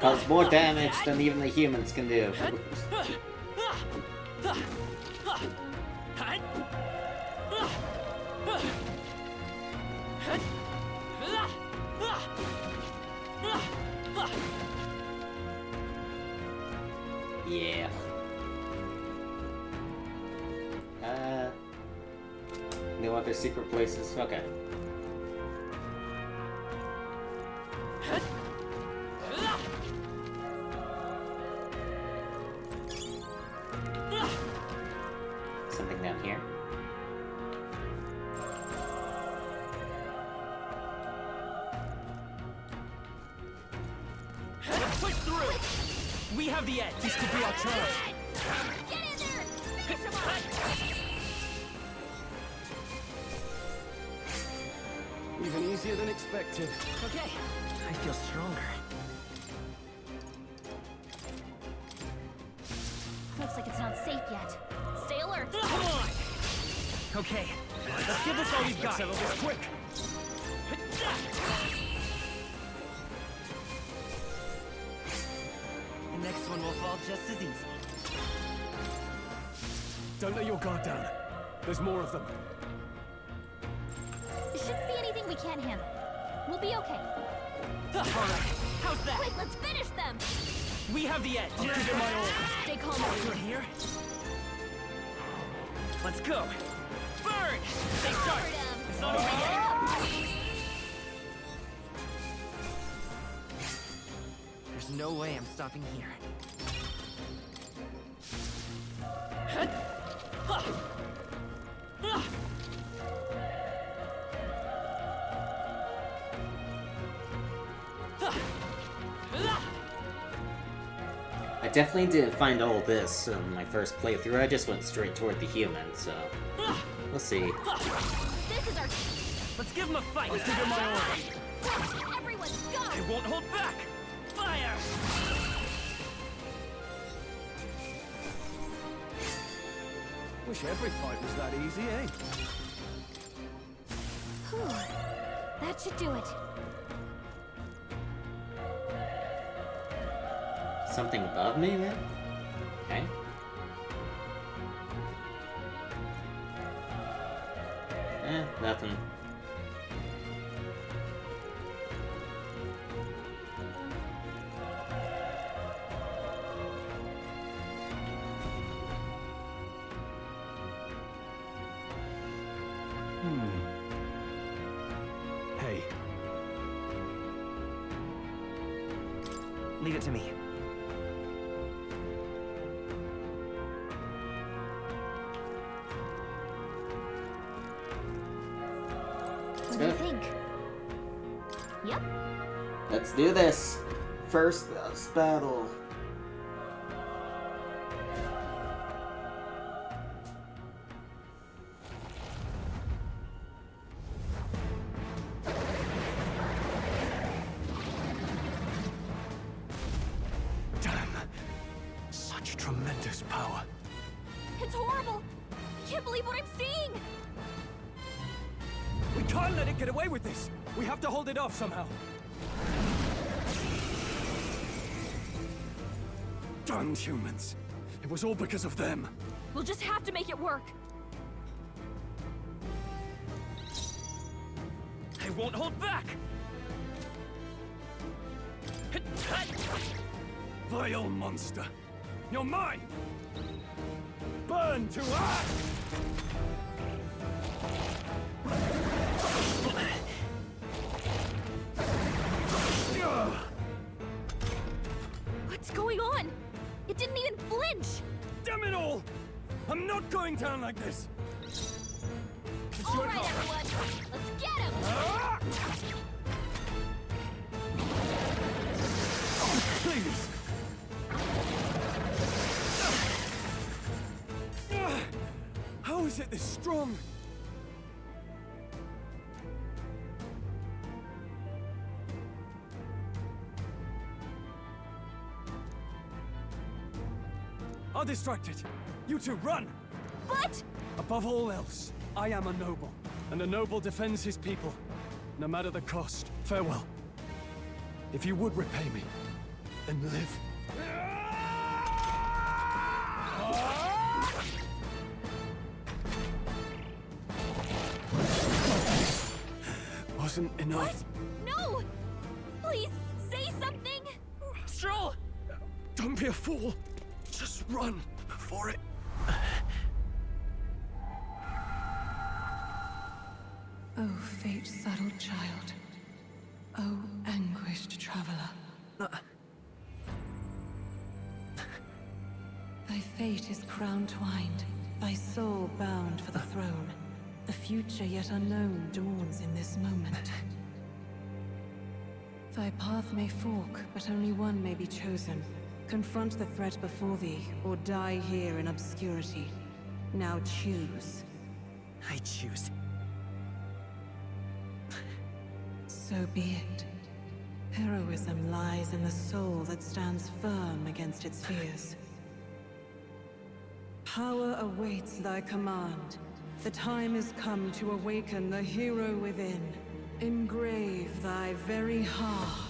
Cause more damage than even the humans can do. Yeah. No other secret places? Okay. Something down here. Let's push through! We have the edge! This could be our chance! Get in there! Finish him off! Even easier than expected. Okay, I feel stronger. Looks like it's not safe yet. Stay alert. Come on! Okay, let's give this all we've got. Settle this quick. The next one will fall just as easy. Don't let your guard down. There's more of them. It shouldn't be anything we can't handle. We'll be okay. Alright, how's that? Quick, let's finish them! We have the edge. I'll give it my all. Stay calm, everyone. We're here. Let's go. Burn! Stay sharp. It's not over yet. There's no way I'm stopping here. I definitely didn't find all this in my first playthrough. I just went straight toward the human, so we'll see. This is our... Let's give him a fight. Let's give it my all. Everyone, go! I won't hold back. Fire! Wish every fight was that easy, eh? Whew. That should do it. Something above me, man? Okay. Nothing. Hey. Leave it to me. What do you think? Yep. Let's do this. First battle. Damn. Such tremendous power. It's horrible! I can't believe what I'm seeing! We can't let it get away with this! We have to hold it off somehow. Damned humans. It was all because of them. We'll just have to make it work! I won't hold back! Vile monster! You're mine! Burn to ash! What's going on? It didn't even flinch! Damn it all! I'm not going down like this! All right, everyone! Let's get him! Oh, please! How is it this strong? I'll distract it. You two, run! But... Above all else, I am a noble, and a noble defends his people, no matter the cost. Farewell. If you would repay me, then live. Wasn't enough. What? No! Please, say something! Stroll! Don't be a fool. Just run before it... Oh, fate-saddled child. Oh, anguished traveler. Thy fate is crown-twined, thy soul bound for the throne. The future yet unknown dawns in this moment. Thy path may fork, but only one may be chosen. Confront the threat before thee, or die here in obscurity. Now choose. I choose. So be it. Heroism lies in the soul that stands firm against its fears. Power awaits thy command. The time is come to awaken the hero within. Engrave thy very heart.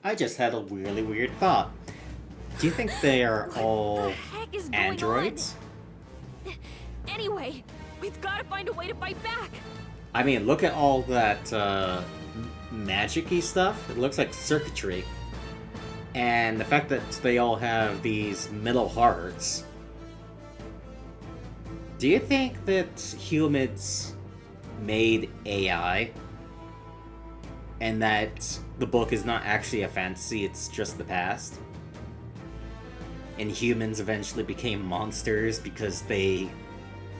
I just had a really weird thought. Do you think they are all Heck is going androids? on? Anyway, we've got to find a way to fight back. I mean, look at all that magic-y stuff. It looks like circuitry. And the fact that they all have these metal hearts. Do you think that humans made AI? And that the book is not actually a fantasy, it's just the past? And humans eventually became monsters because they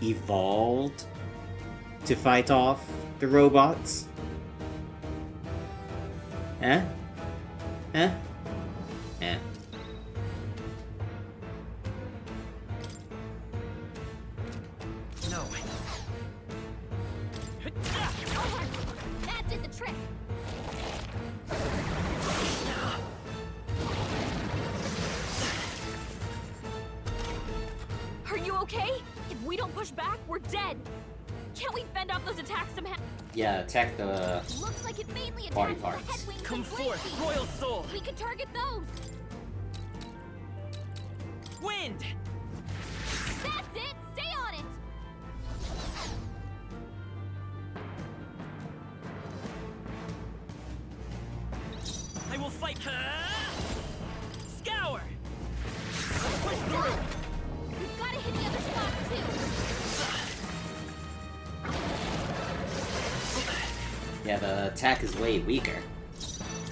evolved to fight off the robots? Eh? Eh? Eh. No. That did the trick. Are you okay? If we don't push back, we're dead. Can't we fend off those attacks somehow? Yeah, attack the Looks like it mainly body attacks the parts. headwings Come and forth, blade Royal feet. Soul. We could target those. Wind! That's it. Stay on it. I will fight. Scour! Push through. We've got to hit the other spots too. Yeah, the attack is way weaker.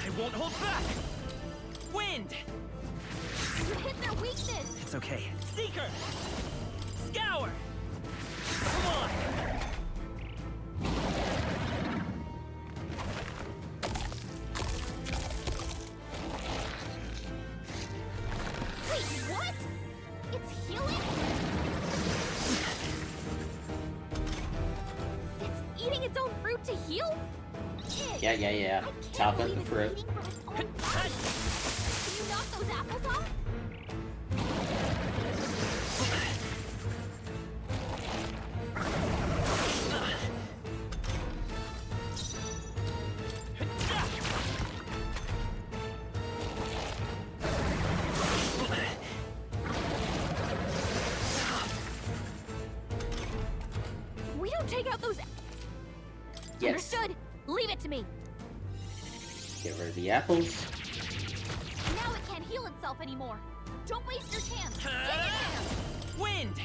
I won't hold back! Wind! You hit their weakness. It's okay. Seeker! Scour! Come on! Wait, what? It's healing? It's eating its own fruit to heal? Yeah. Top up the fruit. Can you knock those apples off? We don't take out those. Yes. Understood. Leave it to me. Get rid of the apples. Now it can't heal itself anymore. Don't waste your chance. Get in there. Wind!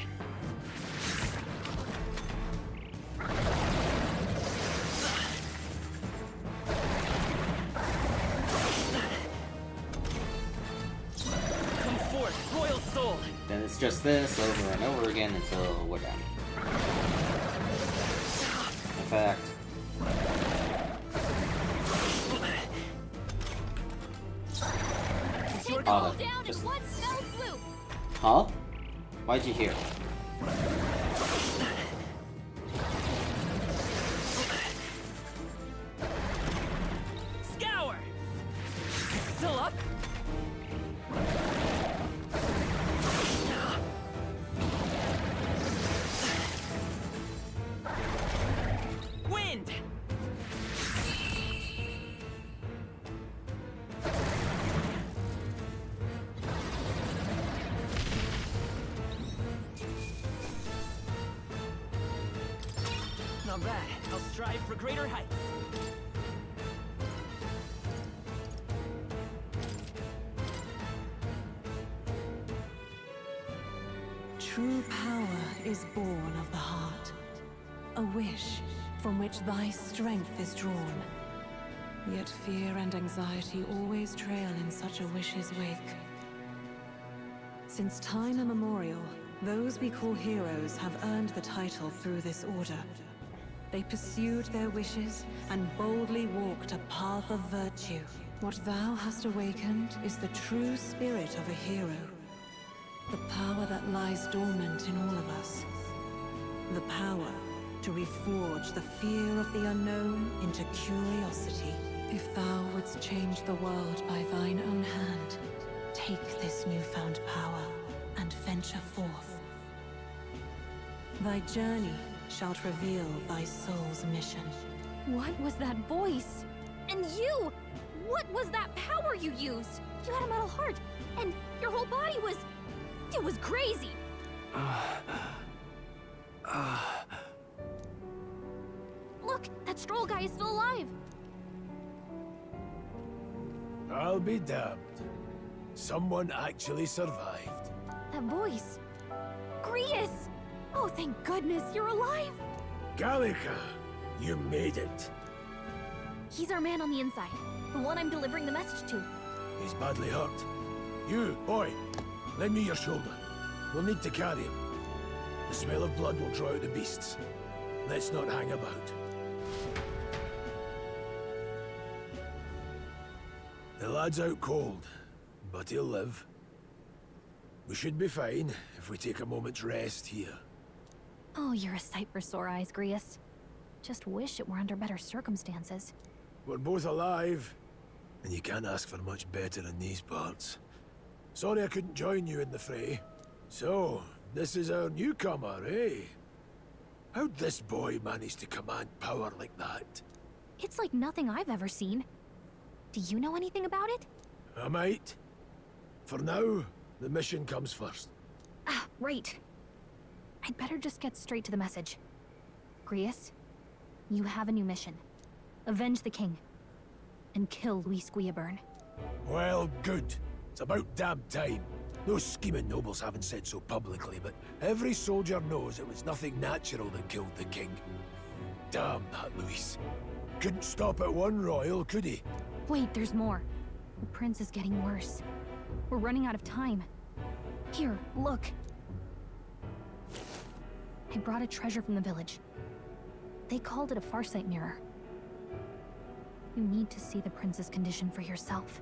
Come forth, Royal Soul! Then it's just this over and over again until we're done. In fact, Take them all down in one fell swoop. huh? Why'd you hear? Scour! Still up? Wind! Not bad. I'll strive for greater heights. True power is born of the heart. A wish from which thy strength is drawn. Yet fear and anxiety always trail in such a wish's wake. Since time immemorial, those we call heroes have earned the title through this order. They pursued their wishes and boldly walked a path of virtue. What thou hast awakened is the true spirit of a hero. The power that lies dormant in all of us. The power to reforge the fear of the unknown into curiosity. If thou wouldst change the world by thine own hand, take this newfound power and venture forth. Thy journey shalt reveal thy soul's mission. What was that voice? And you! What was that power you used? You had a metal heart, and your whole body was... It was crazy! Look, that Stroll guy is still alive! I'll be damned. Someone actually survived. That voice... Grius! Oh, thank goodness, you're alive! Gallica, you made it. He's our man on the inside. The one I'm delivering the message to. He's badly hurt. You, boy, lend me your shoulder. We'll need to carry him. The smell of blood will draw out the beasts. Let's not hang about. The lad's out cold, but he'll live. We should be fine if we take a moment's rest here. Oh, you're a sight for sore eyes, Grius. Just wish it were under better circumstances. We're both alive, and you can't ask for much better in these parts. Sorry I couldn't join you in the fray. So, this is our newcomer, eh? How'd this boy manage to command power like that? It's like nothing I've ever seen. Do you know anything about it? I might. For now, the mission comes first. Ah, right. I'd better just get straight to the message. Grius, you have a new mission. Avenge the king. And kill Luis Guillaburn. Well, good. It's about damn time. Those scheming nobles haven't said so publicly, but every soldier knows it was nothing natural that killed the king. Damn that Luis. Couldn't stop at one royal, could he? Wait, there's more. The prince is getting worse. We're running out of time. Here, look. I brought a treasure from the village. They called it a farsight mirror. You need to see the prince's condition for yourself.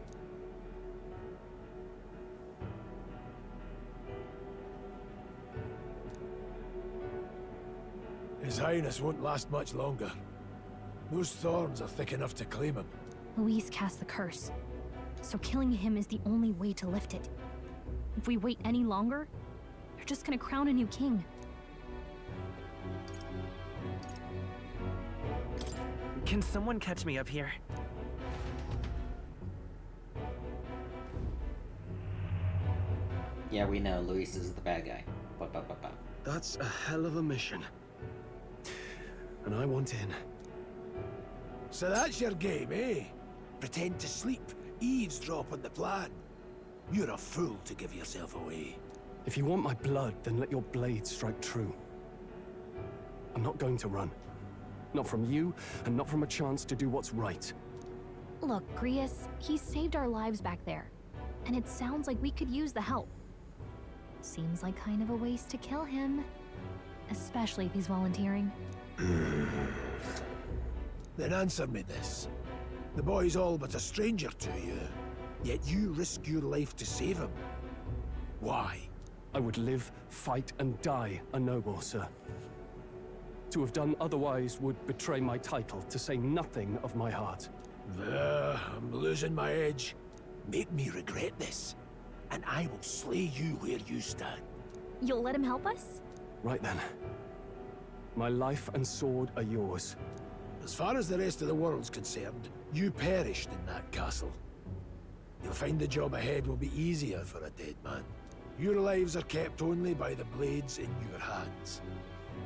His Highness won't last much longer. Those thorns are thick enough to claim him. Luis cast the curse, so killing him is the only way to lift it. If we wait any longer, they're just gonna crown a new king. Can someone catch me up here? Yeah, we know Luis is the bad guy. That's a hell of a mission. And I want in. So that's your game, eh? Pretend to sleep, eavesdrop on the plan. You're a fool to give yourself away. If you want my blood, then let your blade strike true. I'm not going to run. Not from you, and not from a chance to do what's right. Look, Grius, he saved our lives back there. And it sounds like we could use the help. Seems like kind of a waste to kill him. Especially if he's volunteering. Then answer me this. The boy's all but a stranger to you, yet you risk your life to save him. Why? I would live, fight, and die a noble, sir. To have done otherwise would betray my title, to say nothing of my heart. I'm losing my edge. Make me regret this, and I will slay you where you stand. You'll let him help us? Right then. My life and sword are yours. As far as the rest of the world's concerned, you perished in that castle. You'll find the job ahead will be easier for a dead man. Your lives are kept only by the blades in your hands,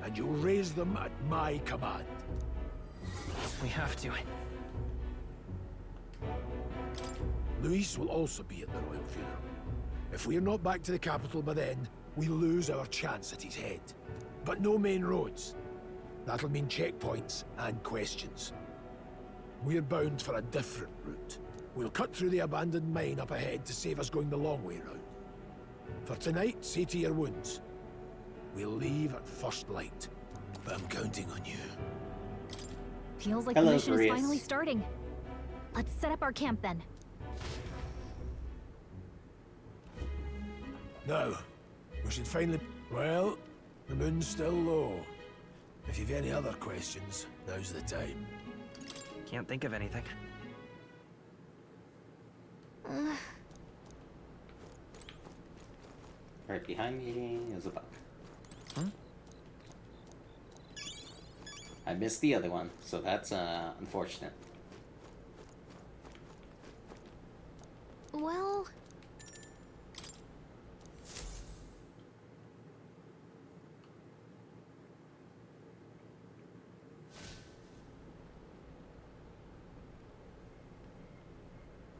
and you'll raise them at my command. We have to. Luis will also be at the royal funeral. If we're not back to the capital by then, we lose our chance at his head. But no main roads. That'll mean checkpoints and questions. We're bound for a different route. We'll cut through the abandoned mine up ahead to save us going the long way round. For tonight, see to your wounds. We'll leave at first light. I'm counting on you. Feels like Hello, the mission Grius. is finally starting. Let's set up our camp then. Now, we should finally... Well, the moon's still low. If you've any other questions, now's the time. Can't think of anything. Right behind me is a bug. I missed the other one, so that's unfortunate. Well...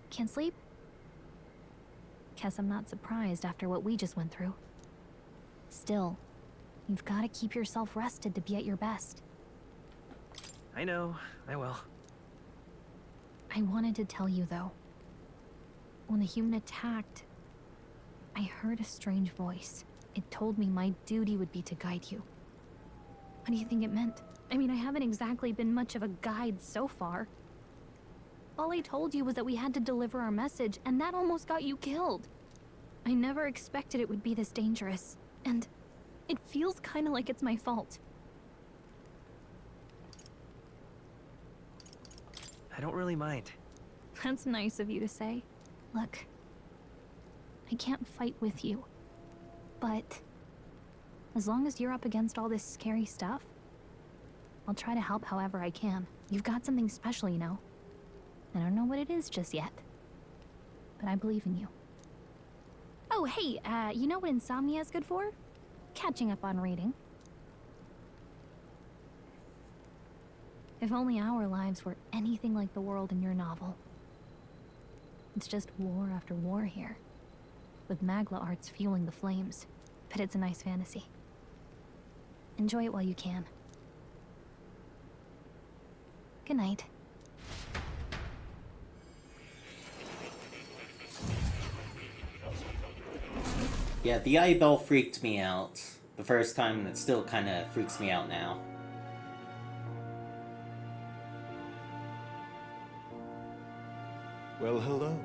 Can't sleep? Guess I'm not surprised after what we just went through. Still, you've got to keep yourself rested to be at your best. I know, I will. I wanted to tell you, though. When the human attacked, I heard a strange voice. It told me my duty would be to guide you. What do you think it meant? I mean, I haven't exactly been much of a guide so far. All I told you was that we had to deliver our message, and that almost got you killed. I never expected it would be this dangerous, and it feels kind of like it's my fault. I don't really mind. That's nice of you to say. Look, I can't fight with you, but as long as you're up against all this scary stuff, I'll try to help however I can. You've got something special, you know. I don't know what it is just yet, but I believe in you. Oh, hey, you know what insomnia is good for? Catching up on reading. If only our lives were anything like the world in your novel. It's just war after war here, with Magla arts fueling the flames, but it's a nice fantasy. Enjoy it while you can. Good night. Yeah, the eye bell freaked me out the first time, and it still kind of freaks me out now. Well, hello.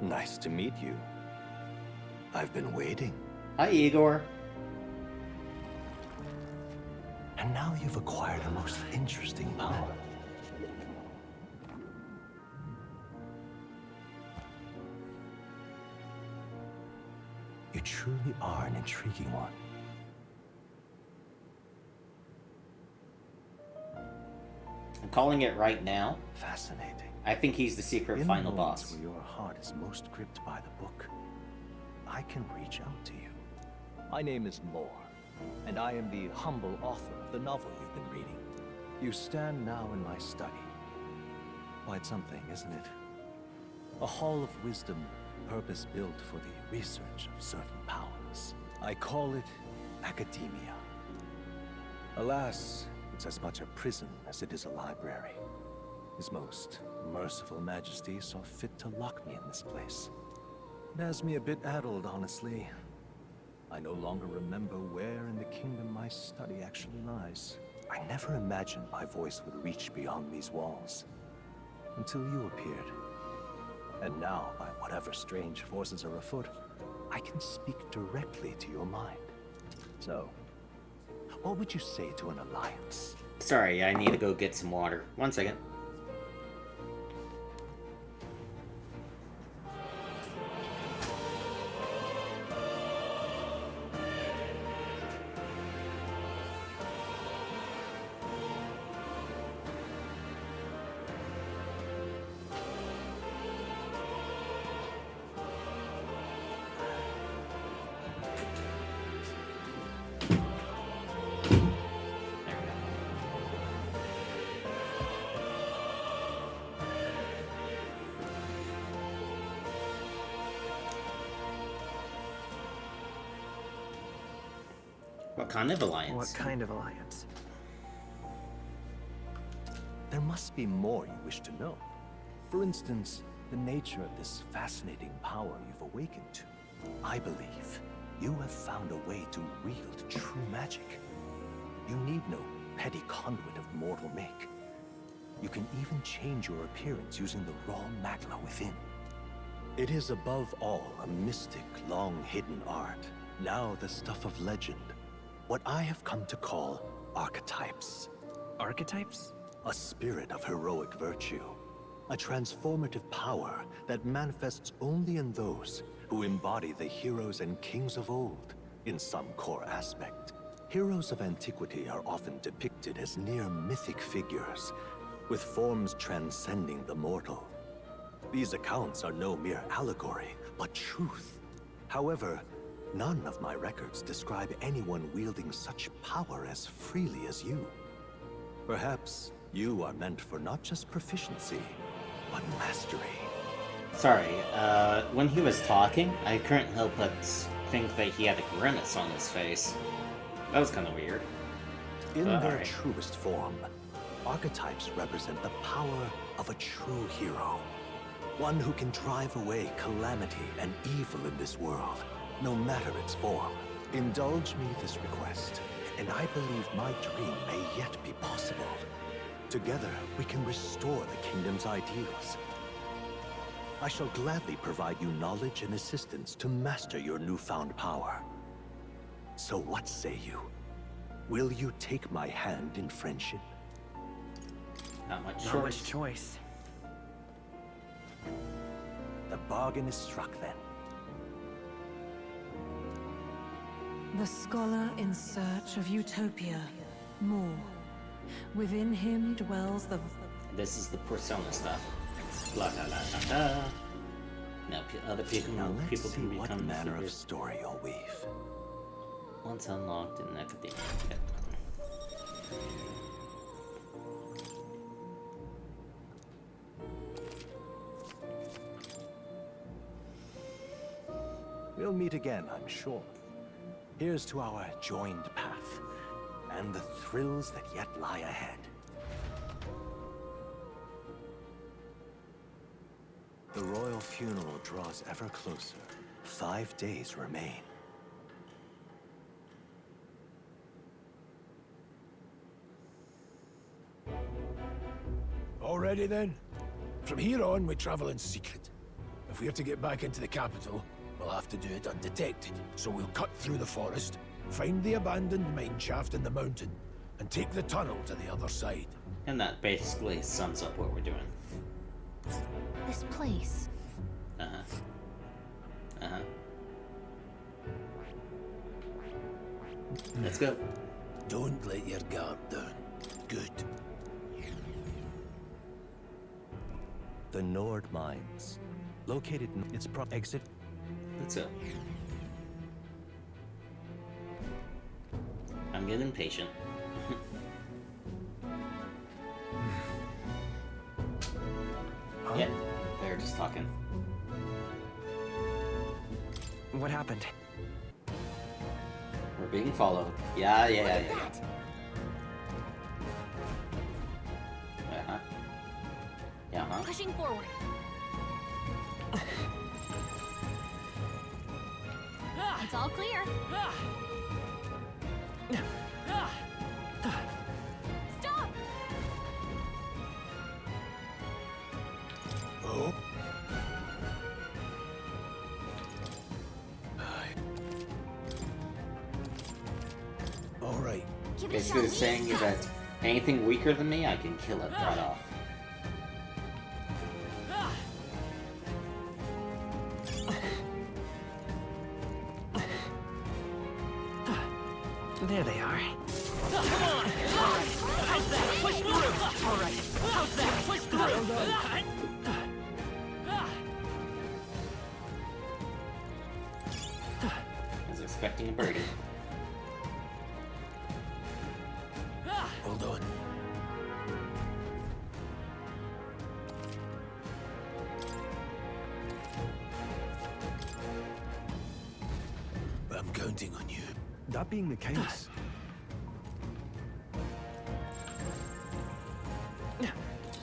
Nice to meet you. I've been waiting. Hi, Igor. And now you've acquired a most interesting power. You truly are an intriguing one. I'm calling it right now. Fascinating. I think he's the secret final boss. Where your heart is most gripped by the book, I can reach out to you. My name is Moore, and I am the humble author of the novel you've been reading. You stand now in my study. Quite something, isn't it? A hall of wisdom, purpose-built for the research of certain powers. I call it academia. Alas, it's as much a prison as it is a library. His most merciful majesty saw fit to lock me in this place. It has me a bit addled, honestly. I no longer remember where in the kingdom my study actually lies. I never imagined my voice would reach beyond these walls, until you appeared. And now, by whatever strange forces are afoot, I can speak directly to your mind. So, what would you say to an alliance? Sorry, I need to go get some water. 1 second. What kind of alliance? What kind of alliance? There must be more you wish to know. For instance, the nature of this fascinating power you've awakened to. I believe you have found a way to wield true magic. You need no petty conduit of mortal make. You can even change your appearance using the raw magla within. It is above all a mystic, long-hidden art, now the stuff of legend. What I have come to call archetypes. Archetypes? A spirit of heroic virtue. A transformative power that manifests only in those who embody the heroes and kings of old in some core aspect. Heroes of antiquity are often depicted as near mythic figures, with forms transcending the mortal. These accounts are no mere allegory, but truth. However, none of my records describe anyone wielding such power as freely as you. Perhaps you are meant for not just proficiency, but mastery. Sorry, when he was talking, I couldn't help but think that he had a grimace on his face. That was kind of weird. In their truest form, archetypes represent the power of a true hero. One who can drive away calamity and evil in this world, no matter its form. Indulge me this request, and I believe my dream may yet be possible. Together, we can restore the kingdom's ideals. I shall gladly provide you knowledge and assistance to master your newfound power. So what say you? Will you take my hand in friendship? Not much Not much choice. The bargain is struck then. The scholar in search of utopia. More. Within him dwells the... This is the persona stuff. La la la la la. Now other people, people can what become manner super of story you'll weave. once unlocked in academia. Okay. We'll meet again, I'm sure. Here's to our joined path, and the thrills that yet lie ahead. The royal funeral draws ever closer. 5 days remain. Already then? From here on, we travel in secret. If we're to get back into the capital, we'll have to do it undetected. So we'll cut through the forest, find the abandoned mine shaft in the mountain, and take the tunnel to the other side. And that basically sums up what we're doing. This place. Let's go. Don't let your guard down. Good. The Nord Mines. Located in its exit. Let's go. I'm getting impatient. Yeah, they were just talking. What happened? We're being followed. Yeah. Pushing forward. It's all clear. Stop! Oh. All right. Basically saying that anything weaker than me, I can kill it right off. There they are. Come on! How's that? Push through! All right. How's that? Push through! I was expecting a birdie. Hold on. I'm counting on you. That being the case,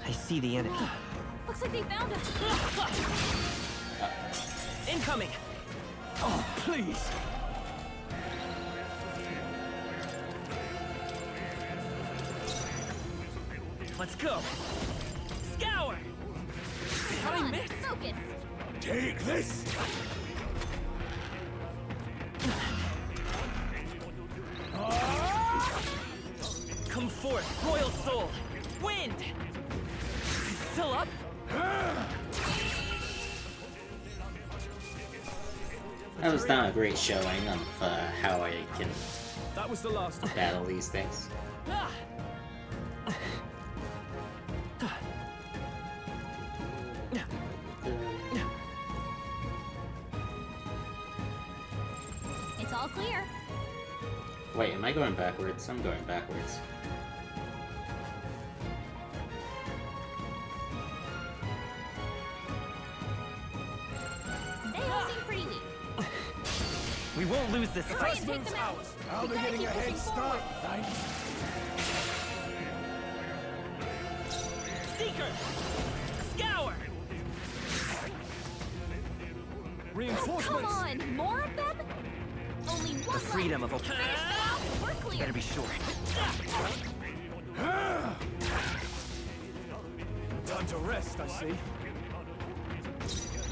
I see the enemy. Looks like they found us. Incoming! Oh, please! Let's go! Scour! How'd I miss? Focus. Take this! Come forth, royal soul! Wind! Still up? That was not a great showing of how I can That was the last one. battle these things. It's all clear. Wait, am I going backwards? I'm going backwards. They all seem pretty weak. We won't lose this Try fight. and take them out. I'll We be gotta getting keep a head pushing start, forward. thanks. Seeker! Scour! Reinforcements! Come on, more of them? Only one The freedom of a... left. Finish them off. We're clear. Better be sure. Time to rest, I see.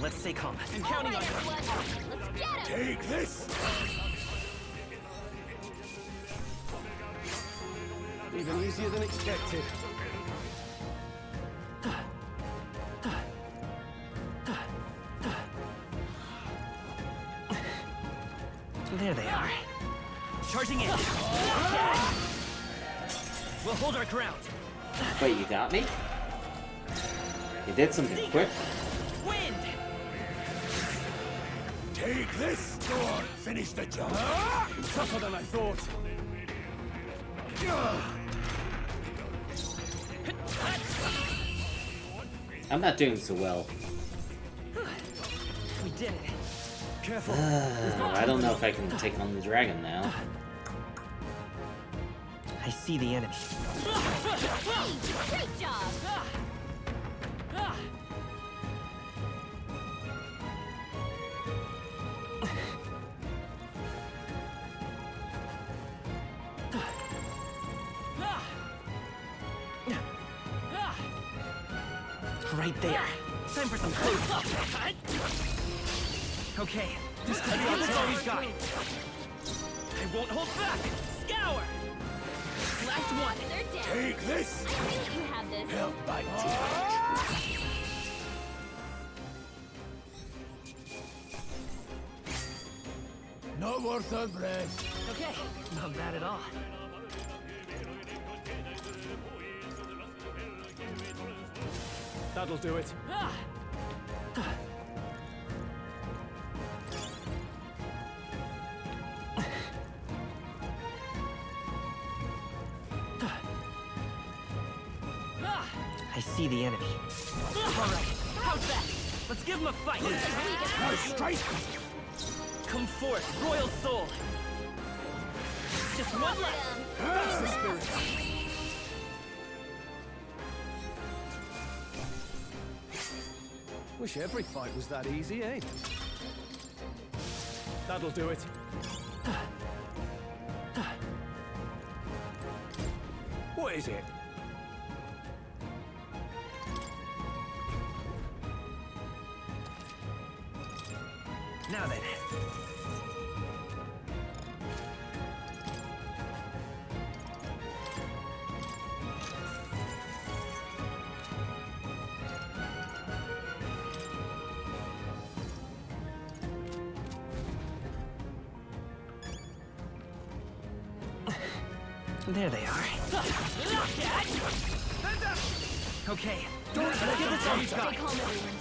Let's stay calm. I'm counting on you. Let's get him. Take this! Even easier than expected. There they are. Charging in. We'll hold our ground. Wait, you got me? You did something quick. Wind! Take this! Go on, finish the job. Tougher than I thought. I'm not doing so well. We did it. Careful. I don't know if I can take on the dragon now. I see the enemy. Great job. Right there. Time for some close. Okay, let's give this all we've got. I won't hold back. Scour. Last one. They're down. Take this! I see that you have this. Help by Not worth a breath. Okay, not bad at all. That'll do it. I see the enemy. All right, how's that? Let's give him a fight. No strike! Come forth, royal soul. Just one left. That's the spirit. Wish every fight was that easy, eh? That'll do it. What is it? Now then. There they are. Okay, let's give this all we've got. Stay calm, everyone.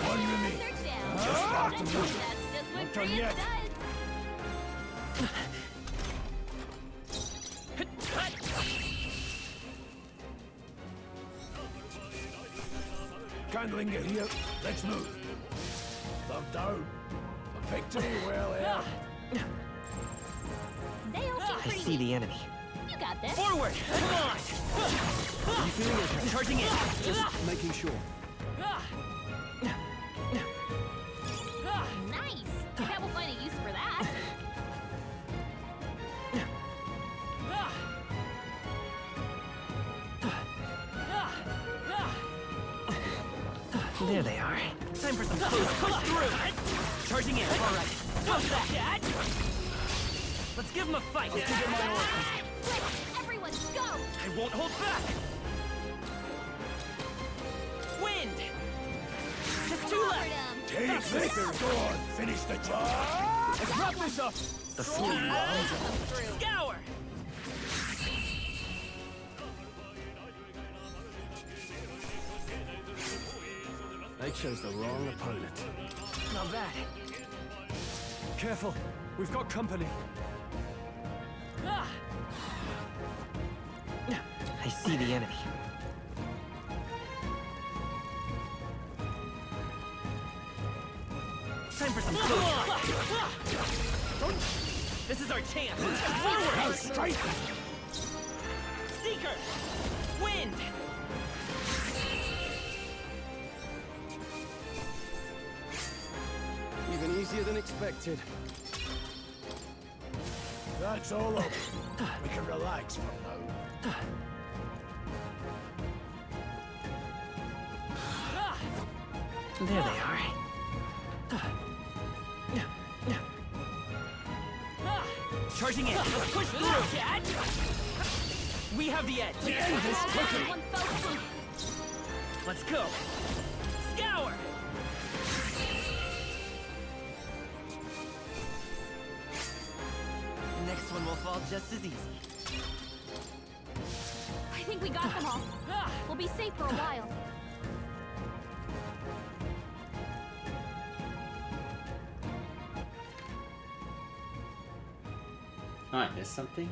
One remaining. They're down. Just start to That's move. just what Not done Chris yet. does. Can't linger here. Let's move. Thumb down. A victory well earned. They all seem I pretty see weak. the enemy. You got this. Forward! Come on! You feeling okay? Charging in! Just making sure. Nice. I bet we'll find a use for that. There they are. Time for some close push through! Charging in! Alright. How's that? Let's give him a fight! Quick, everyone, go! I won't hold back! Wind! Just two left! Take this! Go on, finish the job! Let's wrap this up! The fleeing Scour! They chose the wrong opponent. Not bad. Careful, we've got company. I see the enemy. Time for some close. This is our chance. Forward! Now strike! Seeker! Wind! Even easier than expected. That's all over. We can relax for now. There they are. Charging in. Let's push through. We have the edge. Let's do this quickly. Let's go. Scour. The next one will fall just as easy. I think we got them all. We'll be safe for a while. Oh, I missed something?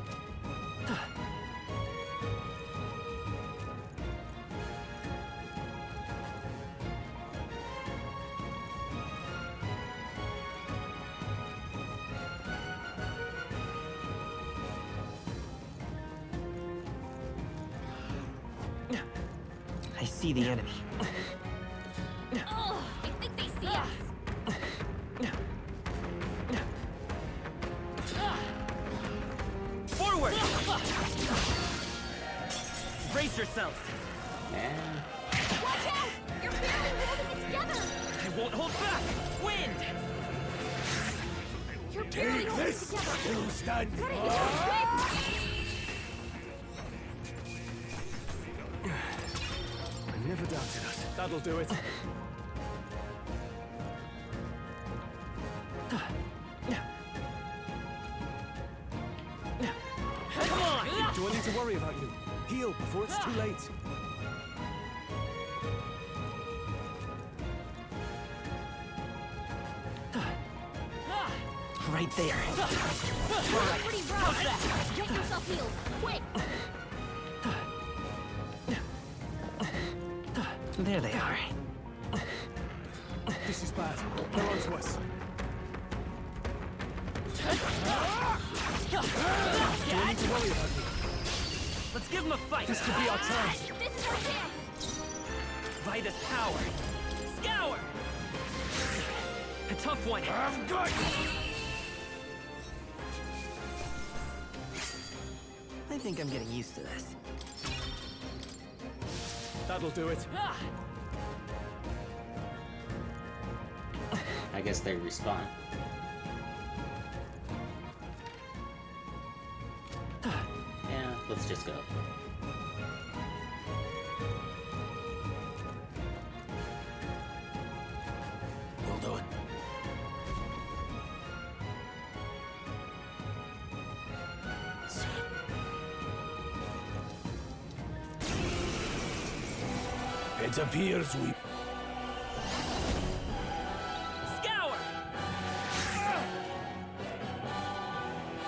I see the enemy. Oh, I think they see us. Forward! Brace yourselves. Watch out! You're barely holding it together. I won't hold back. Wind! You're barely holding it together. Still standing. Gotta hit them quick. I never doubted us. That'll do it. Come on! Do I need to worry about you? Heal before it's too late. Right there. Pretty rough. Get yourself healed. Quick. There they are. This is bad. They're onto us. Do I need to worry about you? Let's give them a fight. This could be our chance. This is our chance. Vitus power. Scour! A tough one. I've got you. I think I'm getting used to this. That'll do it. I guess they respawn. Yeah, let's just go. Well done. It appears we... Scour!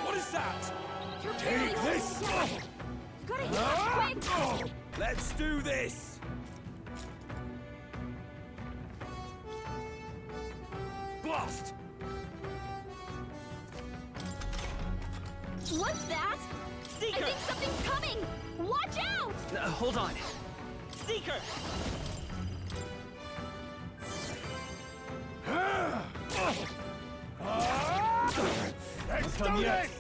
What is that? You're barely Take holding this! it together. Gotta hit them quick. Let's do this! Blast! What's that? Seeker! I think something's coming. Watch out! Hold on. Seeker! Let's do this!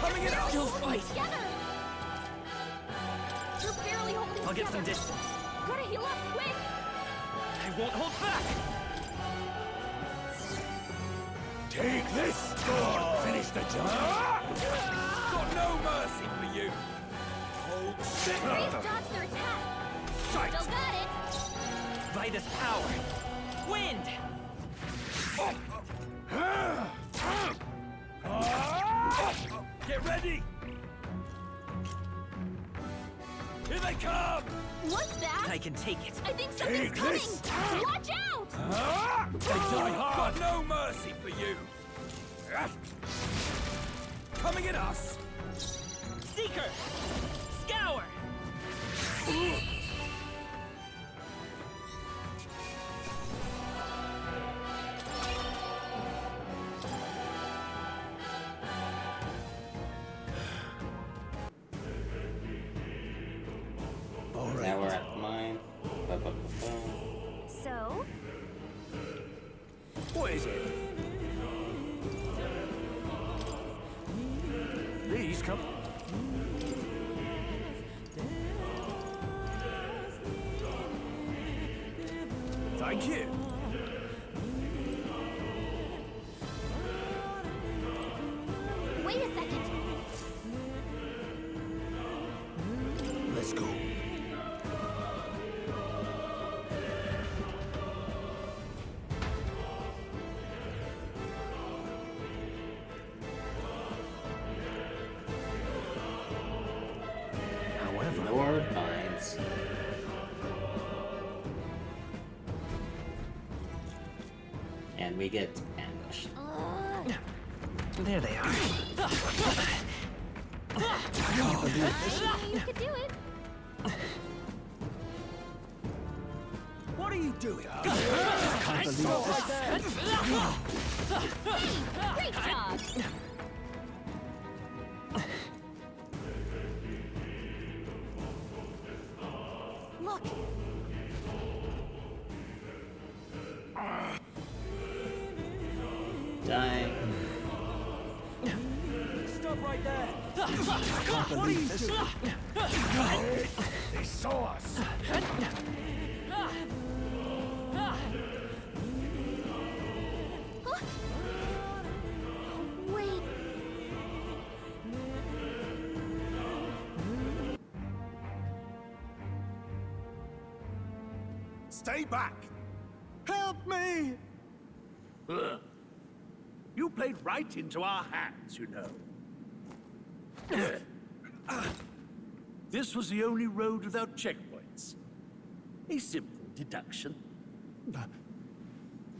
Coming in out! Still fight! Together. You're barely holding I'll get together. some distance. Gotta heal up quick. I won't hold back! Take this! Finish the job! Got no mercy for you! Hold Raise dodge their attack. Sight. Still got it. Vitus power. Wind! Get ready! Here they come! What's that? I can take it. I think something's Take coming. this. Watch out! They die hard! Got no mercy for you! Coming at us! Seeker! Scour! Now we're at mine. So, welcome. Thank you. Wait a second. Let's go. However, Lord Mines. And we get ambushed. There they are. You could do it. What are you doing? Can't believe Great job. Look. Dying. Stop right there. What are you doing? They saw us. Wait. Stay back. Help me! Ugh. You played right into our hands, you know. This was the only road without checkpoints. A simple deduction.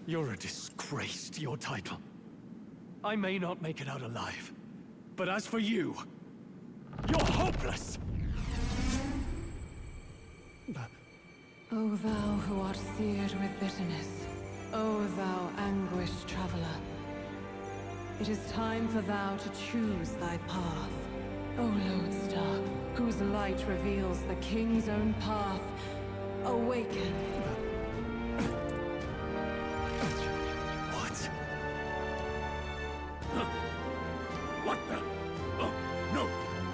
You're a disgrace to your title. I may not make it out alive, but as for you, you're hopeless! O thou who art seared with bitterness, O thou anguished traveler, it is time for thou to choose thy path. O lodestar, whose light reveals the king's own path, awaken. What? What the? Oh, no!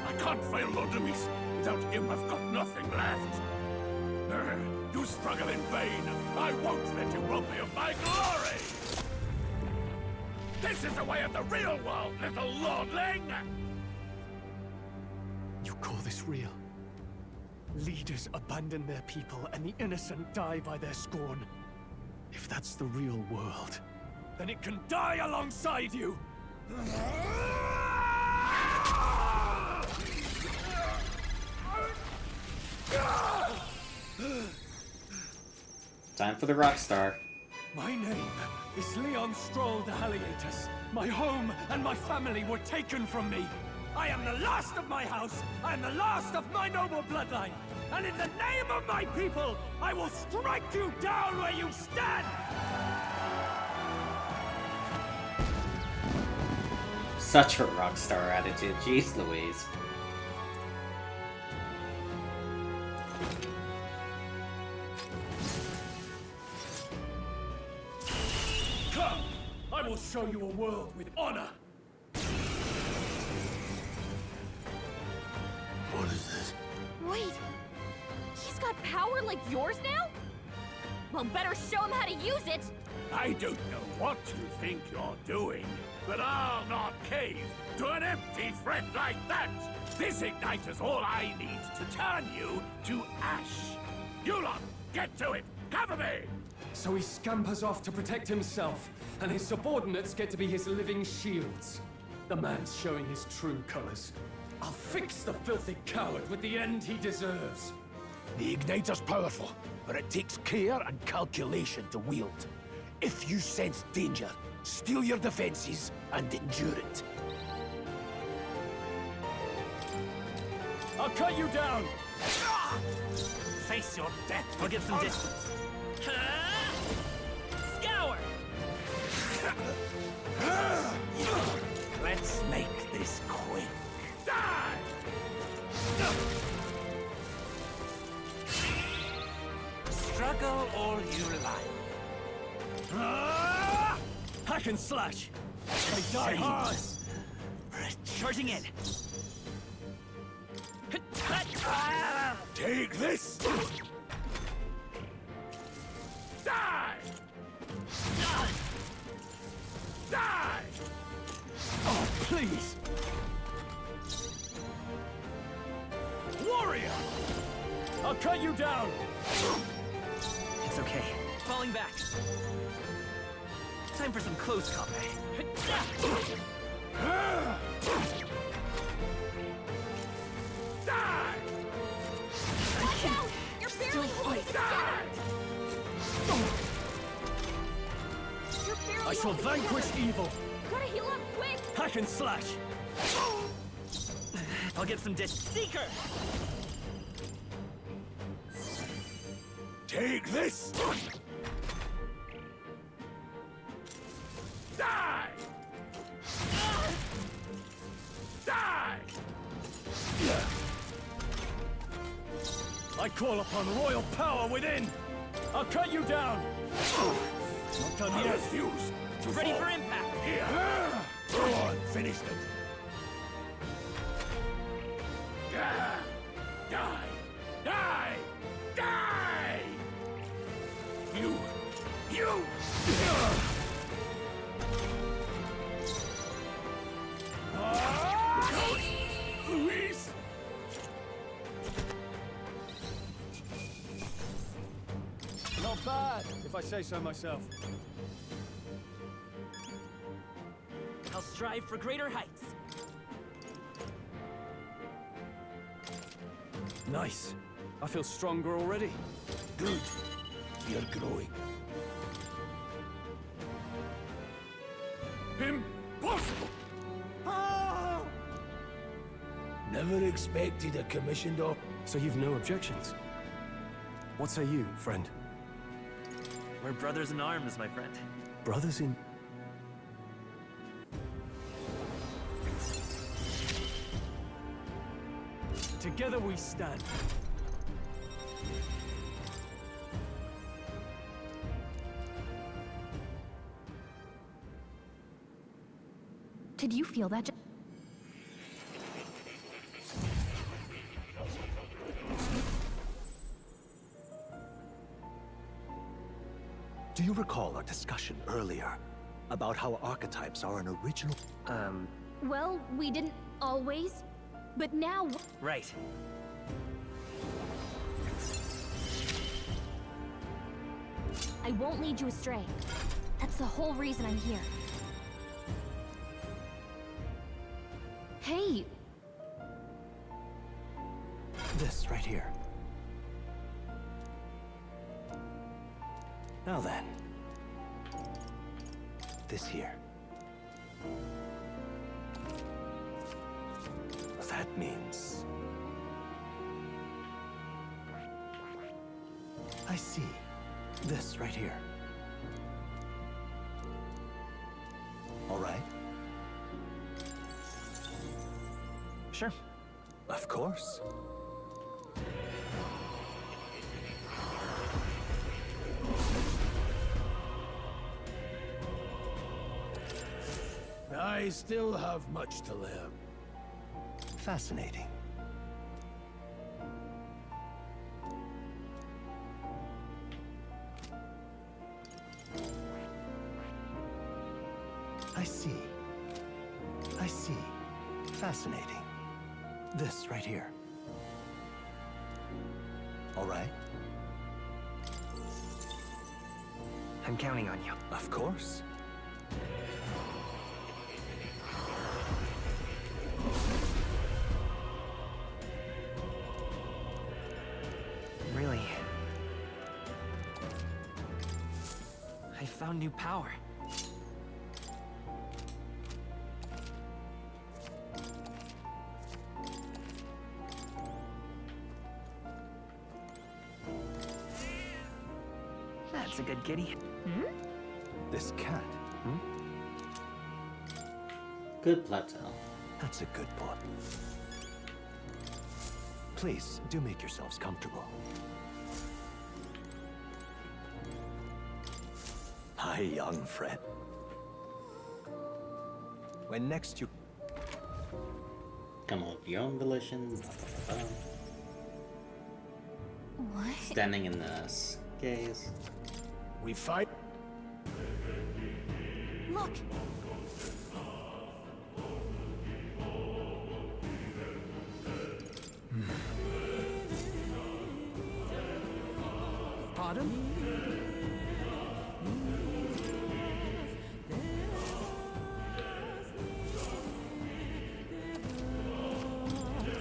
I can't fail Lord Luis. Without him, I've got nothing left. You struggle in vain. I won't let you rob me of my glory! This is the way of the real world, little lordling! You call this real? Leaders abandon their people and the innocent die by their scorn. If that's the real world, then it can die alongside you! Time for the rock star. My name is Leon Stroll de Haliatus. My home and my family were taken from me. I am the last of my house. I am the last of my noble bloodline. And in the name of my people, I will strike you down where you stand! Such a rock star attitude, jeez Louise. Come! I will show you a world with honor! What is this? Wait. He's got power like yours now? Well, better show him how to use it. I don't know what you think you're doing, but I'll not cave to an empty threat like that! This igniter's all I need to turn you to ash! You lot, get to it! Cover me! So he scampers off to protect himself, and his subordinates get to be his living shields. The man's showing his true colors. I'll fix the filthy coward with the end he deserves. The igniter's powerful, but it takes care and calculation to wield. If you sense danger, steel your defenses and endure it. I'll cut you down! Face your death or give some distance. Scour! Let's make this quick. Die! Struggle all you like. Hack and slash! I die hard! Charging in. Take this! Die! Die! Oh, please! Warrior! I'll cut you down! It's okay. Falling back. Time for some close combat. Die! You're barely holding it together! You're barely I shall holding it vanquish together. evil. Gotta heal up quick! Hack and slash. I'll get some dish. Seeker! Take this! Die! Die! I call upon royal power within! I'll cut you down! Not done I yet. refuse to Ready fall. for impact! Here! Go on, finish it! Die! Die! Die! Die! You! Luis! Not bad, if I say so myself. I'll strive for greater heights. Nice. I feel stronger already. Good. You're growing. Impossible! Never expected a commissioned op. So you've no objections? What say you, friend? We're brothers in arms, my friend. Brothers in... Together we stand. Did you feel that? Do you recall our discussion earlier about how archetypes are an original... Well, we didn't always, but now... Right. I won't lead you astray. That's the whole reason I'm here. Hey! This right here. Now then. This here. That means... I see. This right here. All right? Sure. Of course. I still have much to learn. Fascinating. I see. I see. Fascinating. This right here. All right? I'm counting on you. Of course. Really? I found new power. That's a good kitty. This cat. Good plateau. That's a good boy. Please, do make yourselves comfortable. Hi, young friend. When next you... Come on, your own volition. Blah, blah, blah. standing in the gaze. We fight. Look! Pardon?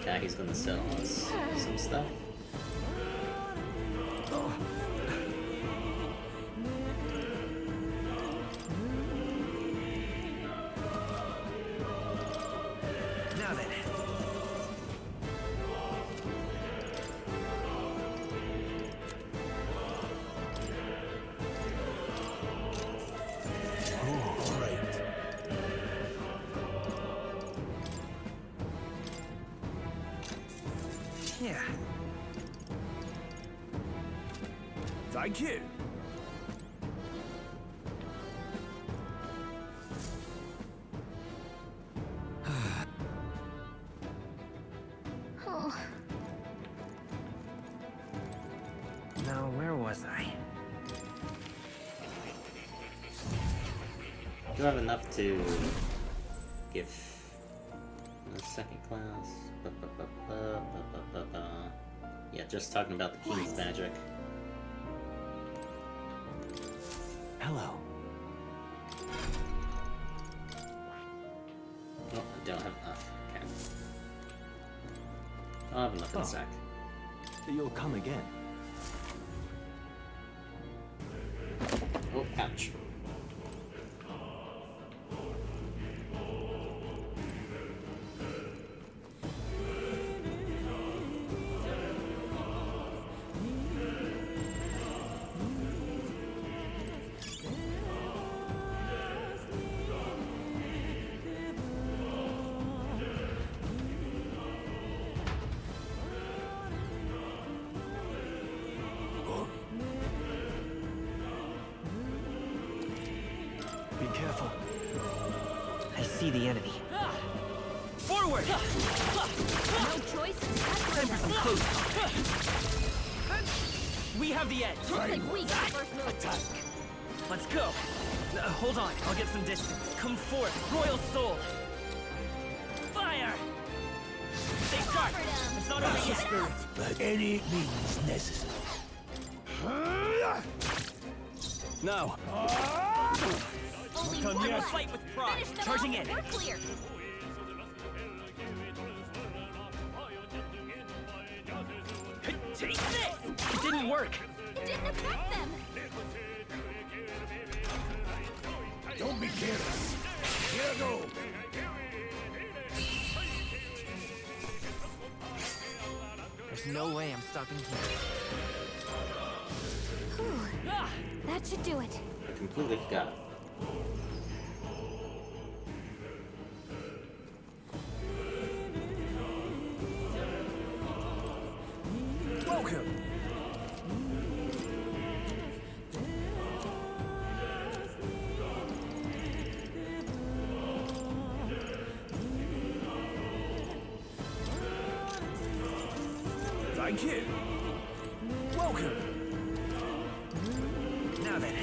Yeah, he's gonna sell us some stuff. Now then. Oh, great. Yeah. Thank you. Oh. Now, where was I? Do you have enough to give the second class? Yeah, just talking about the king's magic. Hello. Oh, I don't have enough. Okay. I'll have enough in a sec. You'll come again. Oh, ouch. Be careful. I see the enemy. Forward! No choice. Time for some close combat. We have the edge. Looks like we got first move. Let's go. Hold on, I'll get some distance. Come forth, Royal Soul. Fire! Stay sharp. It's not over yet. Spirit, but any means necessary. Now. Only Done one yet. left. Fight with pride. Finish them Charging off. in. We're clear. Take this! It didn't work. It didn't affect them. Don't be careless. Here I go. There's no way I'm stopping here. Whew. That should do it. I completely forgot. Welcome. Thank you. Welcome. Now then.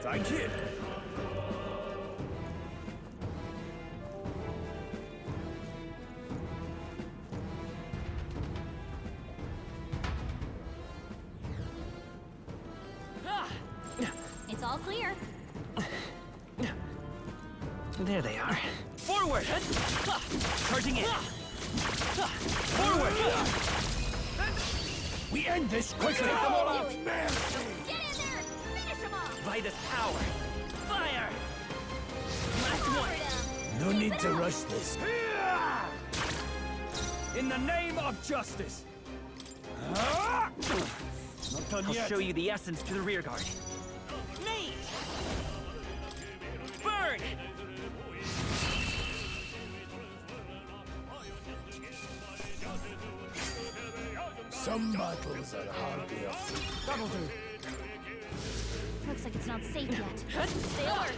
Thank you. It's all clear. There they are. Forward! Charging in. Forward! We end this quickly. Oh, man. Get in there. Finish them off. Vitus power. Fire! Last one. No need to rush this. In the name of justice. Not done I'll yet. show you the essence to the rear guard. Mage! Burn! Some battles are hardly a feat. That'll do. Looks like it's not safe yet. Stay alert.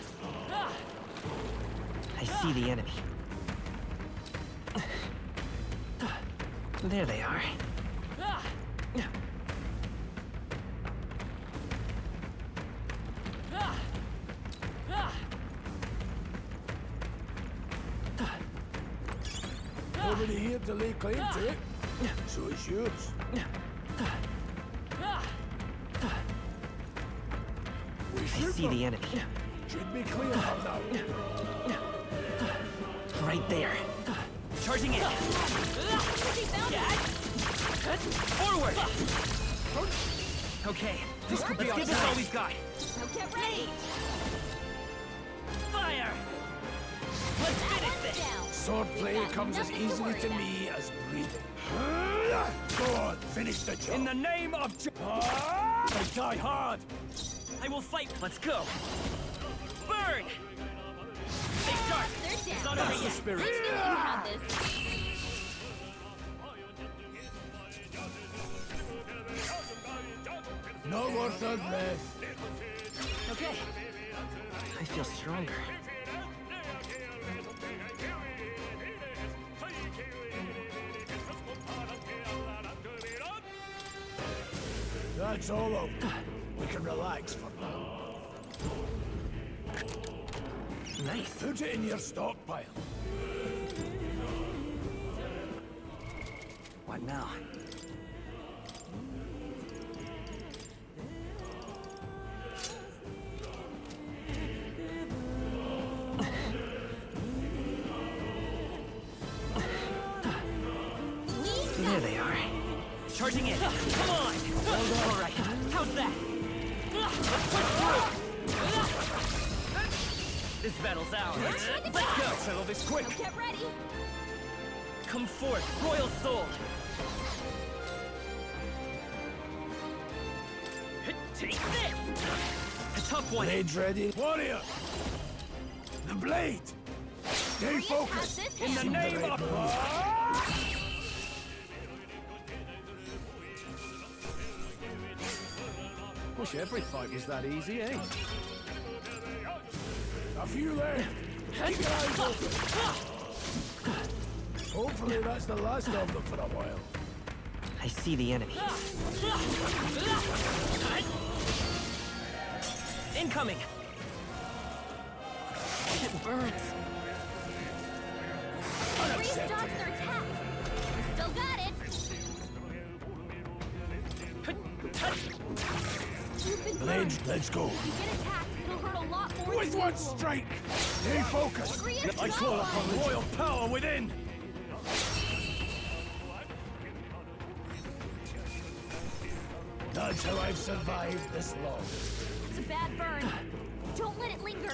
I see the enemy. There they are. Nobody here to lay claim to it, so it's yours. I see the enemy. Should be clear from now. Right there. Charging in. Forward! Okay, This could be let's our give this time. all we've got. Now get ready. Fire! Let's finish this! Swordplay comes as easily to me as breathing. Go on, finish the job. In the name of I die hard. I will fight. Let's go. Burn! Stay sharp. They're It's down. not over That's the yet. spirit. I knew you had this. No more third breath. Okay. I feel stronger. That's all over. We can relax for now. Nice. Put it in your stockpile. What now? There they are. Charging in. Come on. All right. How's that? Let's push through. This battle's ours. Let's go. Settle this quick. Now get ready. Come forth, royal soul. Take this. A tough one. Blades ready. Warrior! The blade! Stay focused! In the name of... Wish every fight was that easy, eh? A few left! Keep your eyes open! Hopefully that's the last of them for a while. I see the enemy. Incoming! It burns. Freeze dodge their attack. We still got it. You've been Blades, burned. let's go. If you get attacked, it'll hurt a lot more With than one usual. strike! Stay focused! Agree or I call go? upon royal power within. That's how I've survived this long. It's a bad burn. Don't let it linger.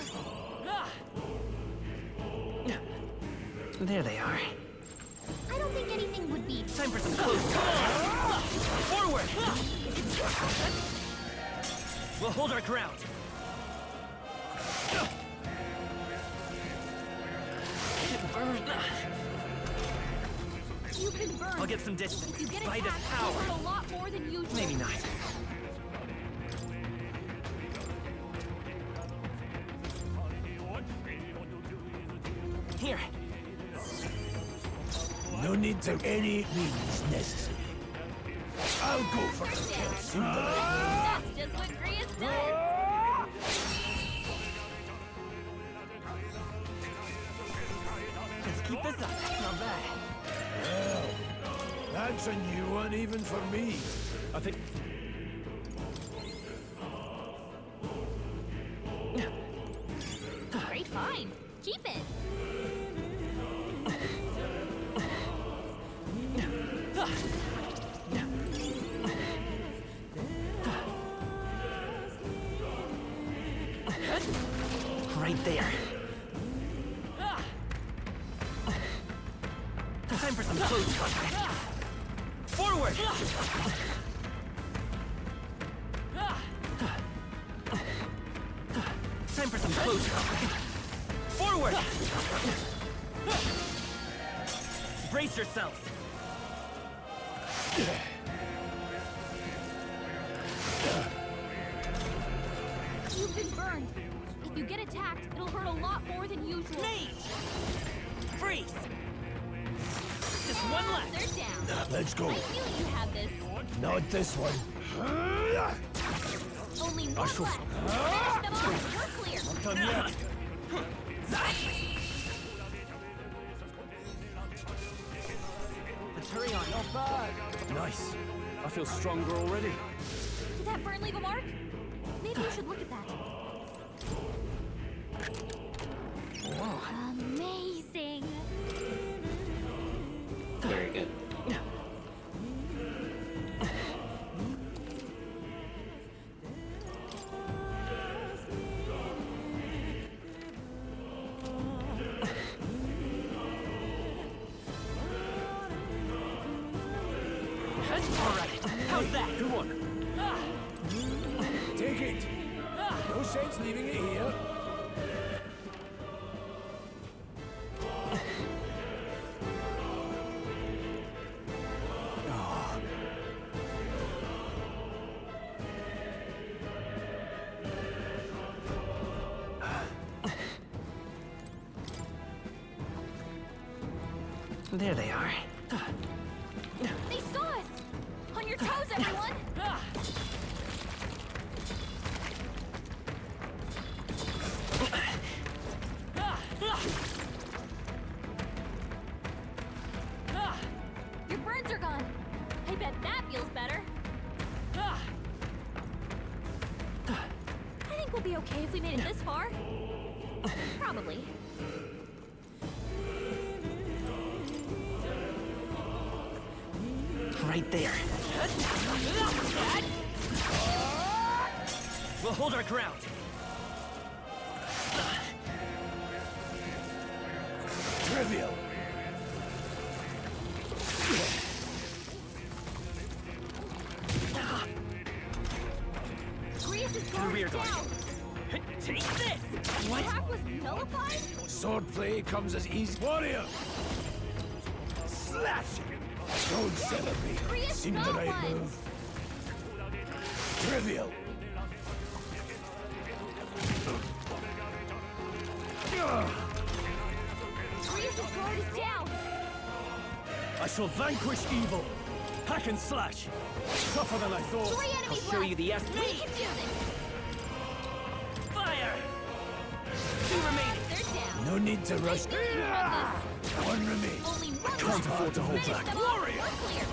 There they are. I don't think anything would be. Time for some close. Come on! Forward! We'll hold our ground. It burned. You've been burned. I'll get some distance. If you get By attacked, this it'll power. hurt a lot more than usual. Maybe not. Here. No need to any means necessary. I'll go for the kill sooner than later. That's just what Grius does. Let's keep this up. Not bad. Well, that's a new one even for me. I think... Great find. Keep it. Right there. Time for some close contact. Forward! Time for some close contact. Forward! Brace yourselves. warned. If you get attacked, it'll hurt a lot more than usual. Mage! Freeze! Just one left. They're down. Let's go. I knew you had this. Not this one. Only one left. Finish them off. We're clear. Not done yet. Hurry on. Not bad. Nice. I feel stronger already. Did that burn leave a mark? Maybe you should look at that. Whoa. Amazing. Very good. Alright, how's that? Good one. Take it. No sense leaving it here. There they are. They saw us! On your toes, everyone! Your burns are gone. I bet that feels better. I think we'll be okay if we made it this far. Probably. Right there. We'll hold our ground. Trivial. Grease's guard is down. Take this! What? Attack was nullified? Swordplay comes as easy. Warrior! Slash it! Don't celebrate. Grease Seemed the got right one. move. Trivial. Grease's guard is down. I shall vanquish evil. Hack and slash. Tougher than I thought. 3 enemies I'll show left. you the S. We can do this. Fire! 2 remaining. They're down. No need to rush. They knew you had this. One remains. Only one Can't left. afford to hold Finish back. them off. We're clear.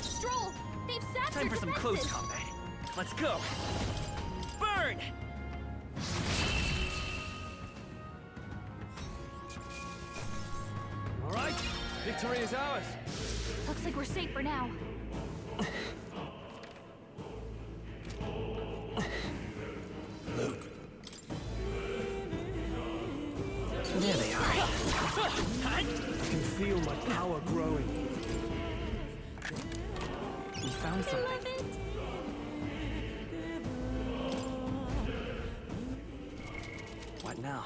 Stroll, they've sapped Time their for some close defenses. combat. Let's go. Burn! All right. Victory is ours. Looks like we're safe for now. There they are. I can feel my power growing. We found I something. love it. What now?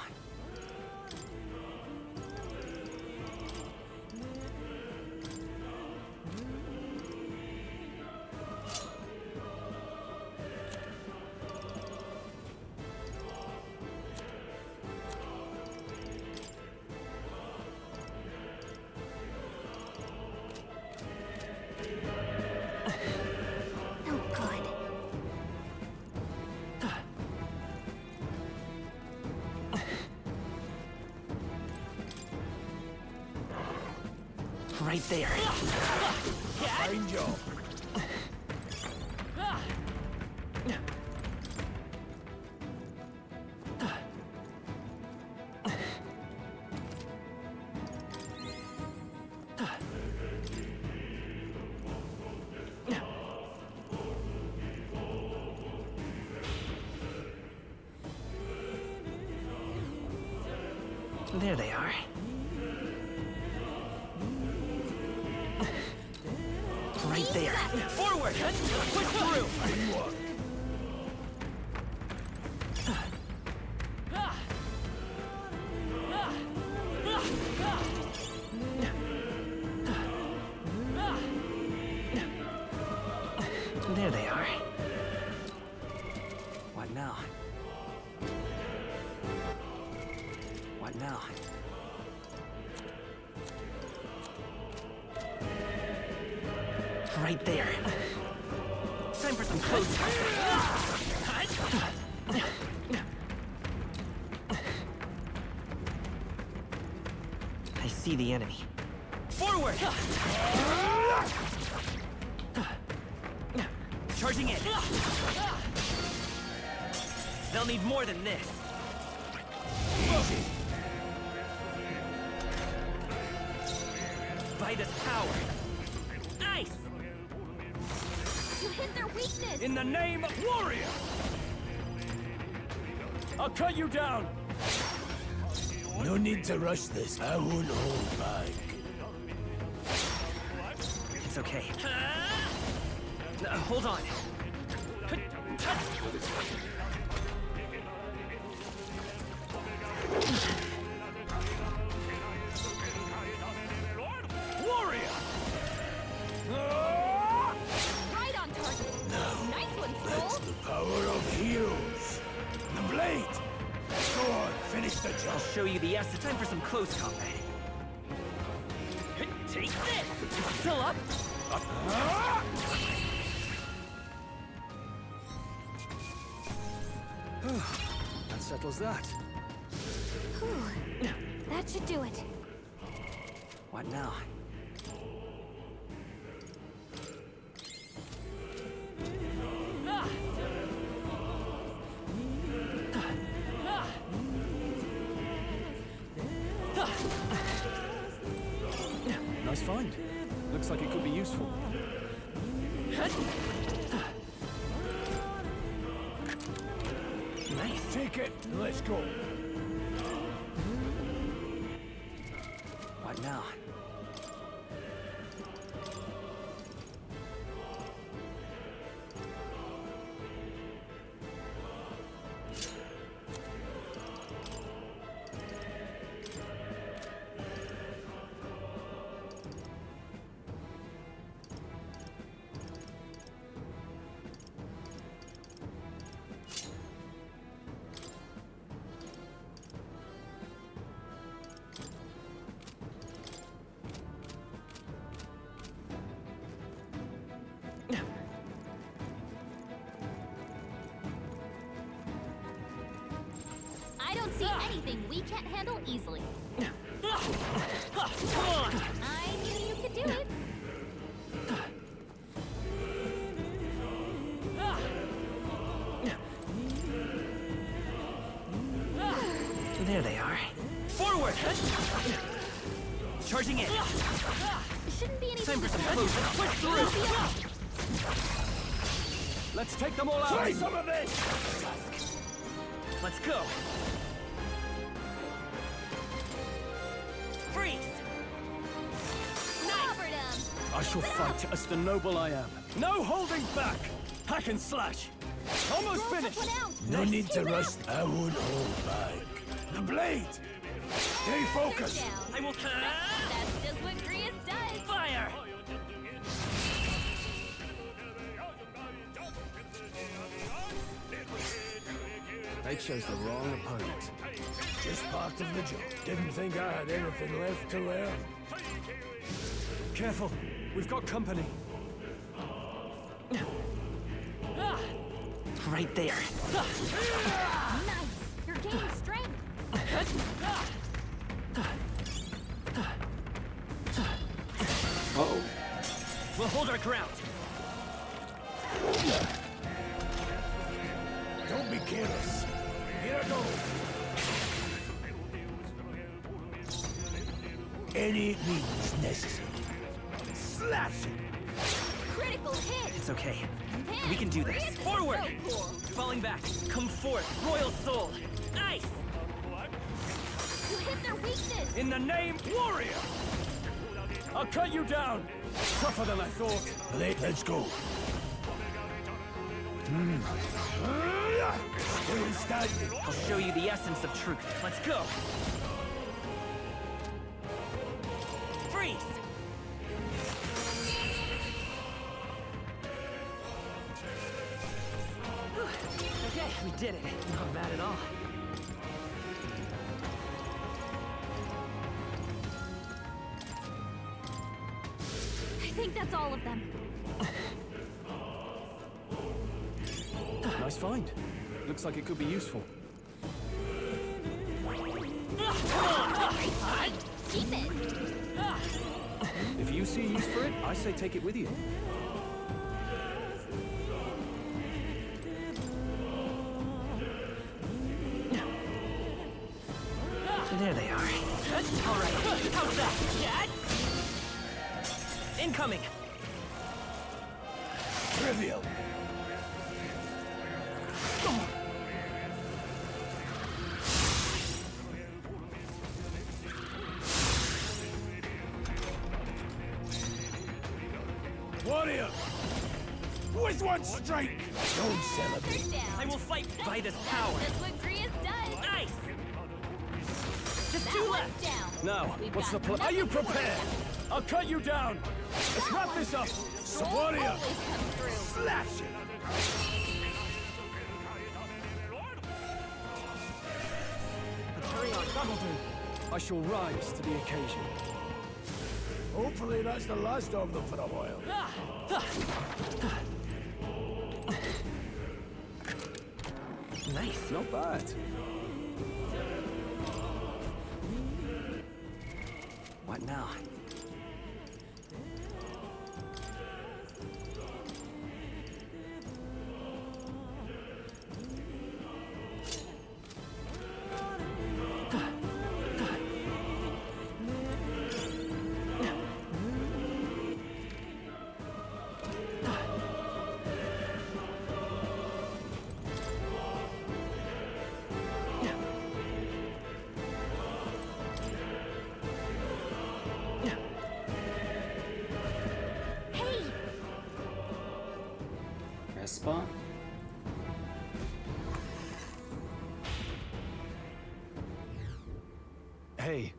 Oh, God. Right there. Fine job. There they are. Right there. Forward! Push through! There they are. What now? What now? Right there. Time for some close. I see the enemy. Forward! Charging in. They'll need more than this. By this power. Nice! You hit their weakness! In the name of warrior! I'll cut you down! No need to rush this. I won't hold back. It's okay. Hold on. Warrior! Right on target! Now, Nice one, that's Stroll! the power of heroes. The blade! Go on, finish the job. I'll show you the essence. Time for some close combat. Take this! It's still up? That settles that. Whew. That should do it. What now? Nice find. Looks like it could be useful. Nice. Take it, and let's go. What now? I don't see anything we can't handle easily. Come on! I knew you could do it. There they are. Forward! Charging in. Shouldn't be anything Time for to some touch. close. Push through! Let's take them all out! Try some of this! Let's go! Freeze! Clobbered him. I shall fight as the noble I am. No holding back! Hack and slash! Almost Roll finished! took one out. No Nice. need to Two rush. left. I won't hold back. The blade! Stay focused! Down. I will... That's just what Grius does. Fire! They chose the wrong opponent. Just part of the job. Didn't think I had anything left to learn. Careful, we've got company. Right there. Nice. You're gaining strength. Uh-oh. We'll hold our ground. Don't be careless. Here I go. Any means necessary. Slash it! Critical hit. It's okay. Man, We can do this. Grius is Forward! So cool. Falling back. Come forth. Royal soul. Nice! You hit their weakness. In the name warrior! I'll cut you down! Tougher than I thought. Let's go. Still standing. I'll show you the essence of truth. Let's go! Freeze! We did it. Not bad at all. I think that's all of them. Nice find. Looks like it could be useful. Keep it. If you see use for it, I say take it with you. There they are. All right. How's that? Incoming. Trivial. Warrior! With one strength! Don't celebrate. I will fight by this power. That's what Grius does. Nice. Just That two one's left. down. Now, We've what's the got plan? Are you nothing to worry prepared? about. I'll cut you down. Let's wrap this up. Warrior! Always come through. Slash it! Hurry on, that'll do. I shall rise to the occasion. Hopefully that's the last of them for a while. Nice. Not bad. What now? Press spawn? Hey.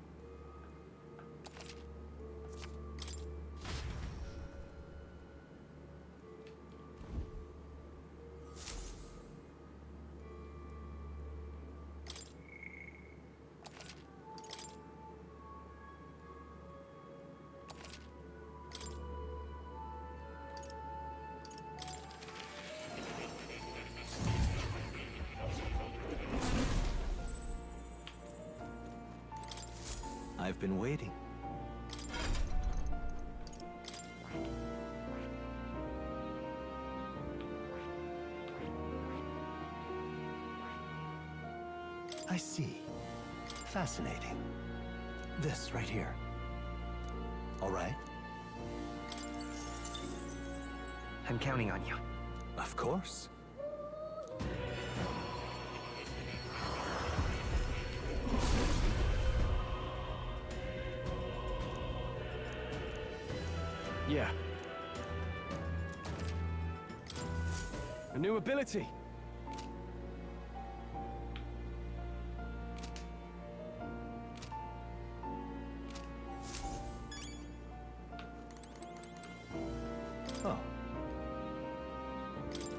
I've been waiting. I see. Fascinating. This right here. All right? I'm counting on you. Of course. Yeah. A new ability. Oh.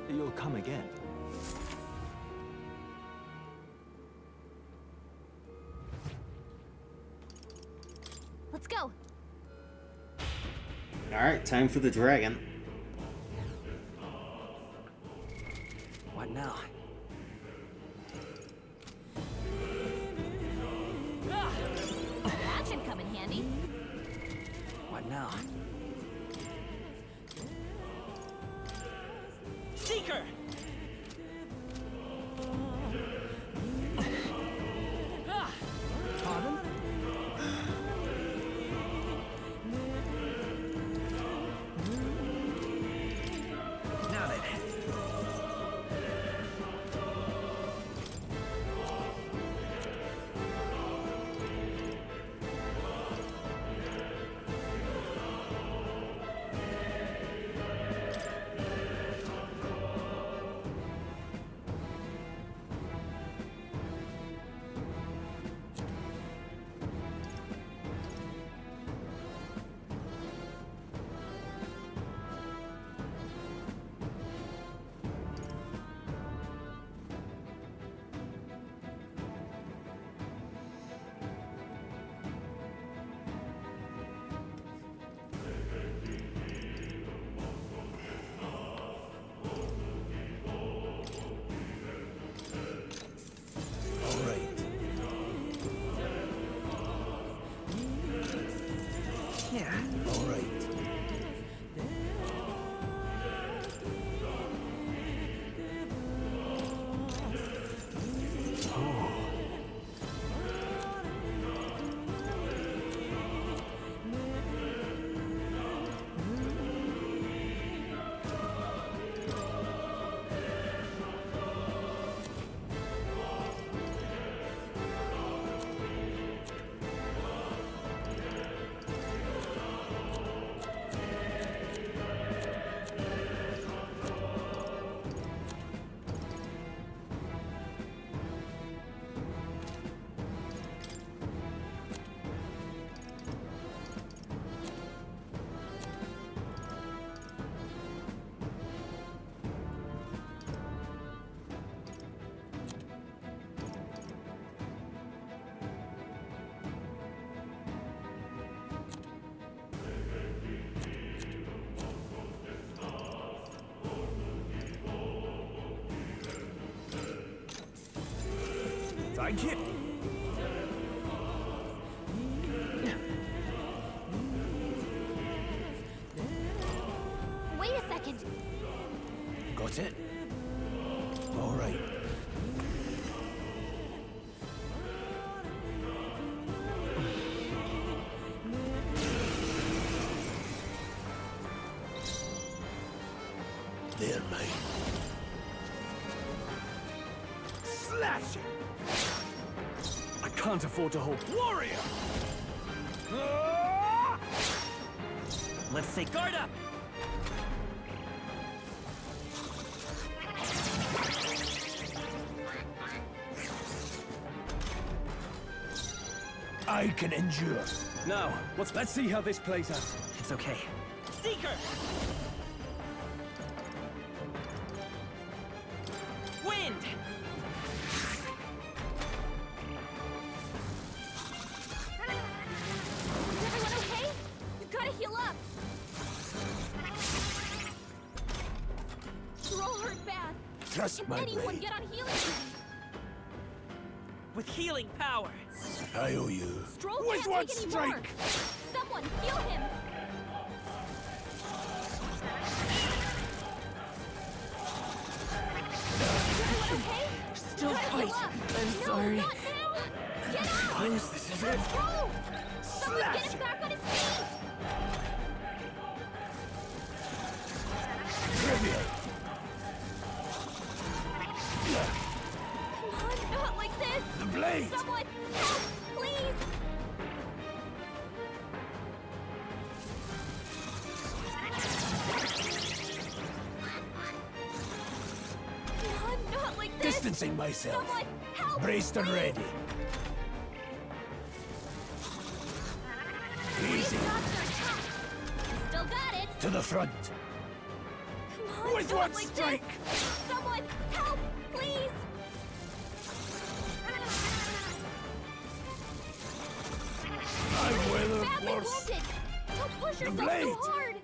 You'll come again. Let's go. Alright, time for the dragon. What now? That should come in handy. What now? Seeker! Pardon? Now then. I can't... Wait a second. Got it? All right. They're mine. Slash it! I can't afford to hold... Warrior! Let's say guard up! I can endure. Now, let's see how this plays out. It's okay. Seeker! Wind! Is everyone okay? You've got to heal up. You're all hurt bad. Trust Can my anyone blade. get on healing duty? With healing power! I owe you. Stroll With can't one take any more. strike! Someone heal him. Okay? Still Gotta fight. heal up. I'm No, sorry. not now. Get up. Suppose this is it. Let's go. Someone Slash get him back on his feet. Trivial. Come on, not like this. The blade. Someone help, please. Come on, not like this. Distancing myself. Someone help. Braced and please. ready. Easy. Still got it. To the front. Come on, With not one like strike. this. Someone help, please. I'm well Badly worse. wounded. Don't push The yourself blade. so hard.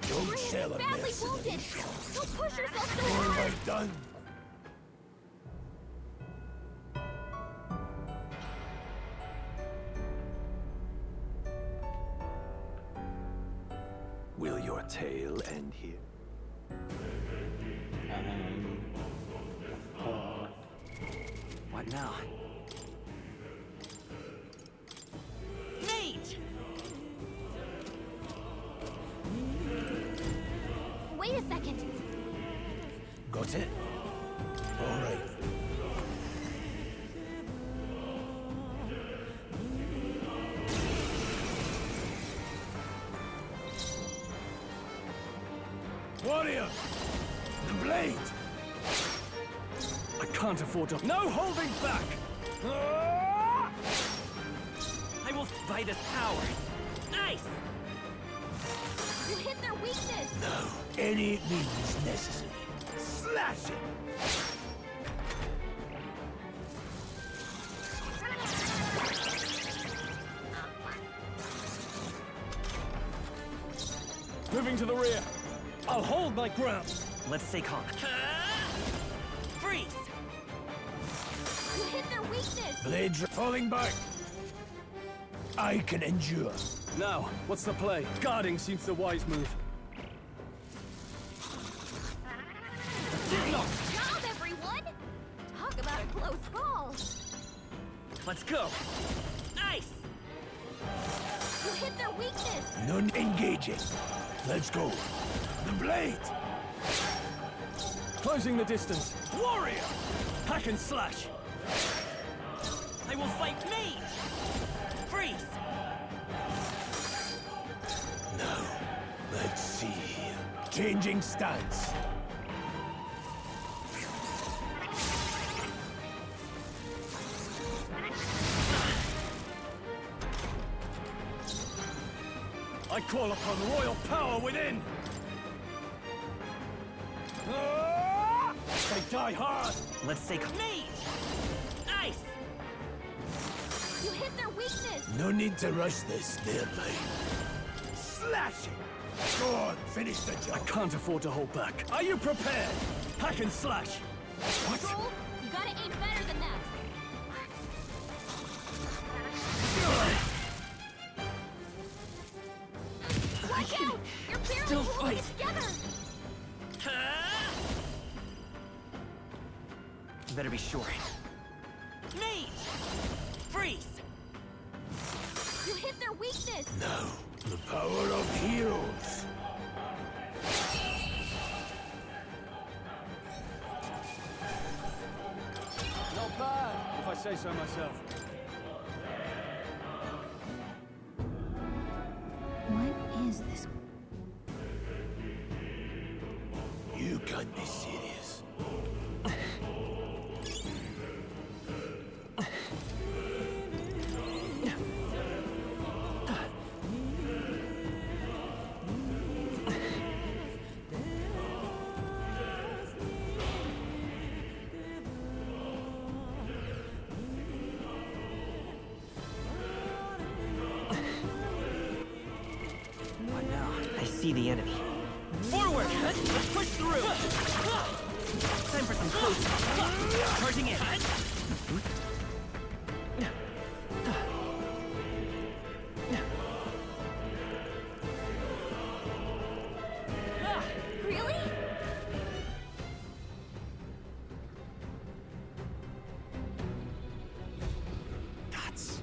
Don't Chris is tell a badly mercenary. wounded. Don't push yourself so What hard. have I done? Will your tale end here? What now? Mate! Wait a second. Got it? All right. Warrior! The blade! I can't afford to... No holding back! I will fight his power. Nice! You hit their weakness. No. Any means necessary. Slash it! Moving to the rear. I'll hold my ground. Let's stay calm. Freeze! You hit their weakness. Blade falling back. I can endure. Now, what's the play? Guarding seems the wise move. Nice job, everyone. Talk about a close call. Let's go. Nice! You hit their weakness. None engaging. Let's go. The blade! Closing the distance. Warrior! Hack and slash. I will fight mate! Freeze! Now, let's see. Changing stance. I call upon royal power within! They die hard! Let's stay calm. Mate! Nice! You hit their weakness. No need to rush this, dear mine. Slash it! Go on, finish the I job. can't afford to hold back. Are you prepared? Hack and slash! Troll, you gotta aim better than that. Watch out! You're barely still holding fight. it together. You better be sure. Mate! Freeze! You hit their weakness. Now, the power of heroes. Not bad, if I say so myself. What is this? You can't be serious. What now? I see the enemy. Forward! Let's push through! Time for some close. Charging in. Really? That's...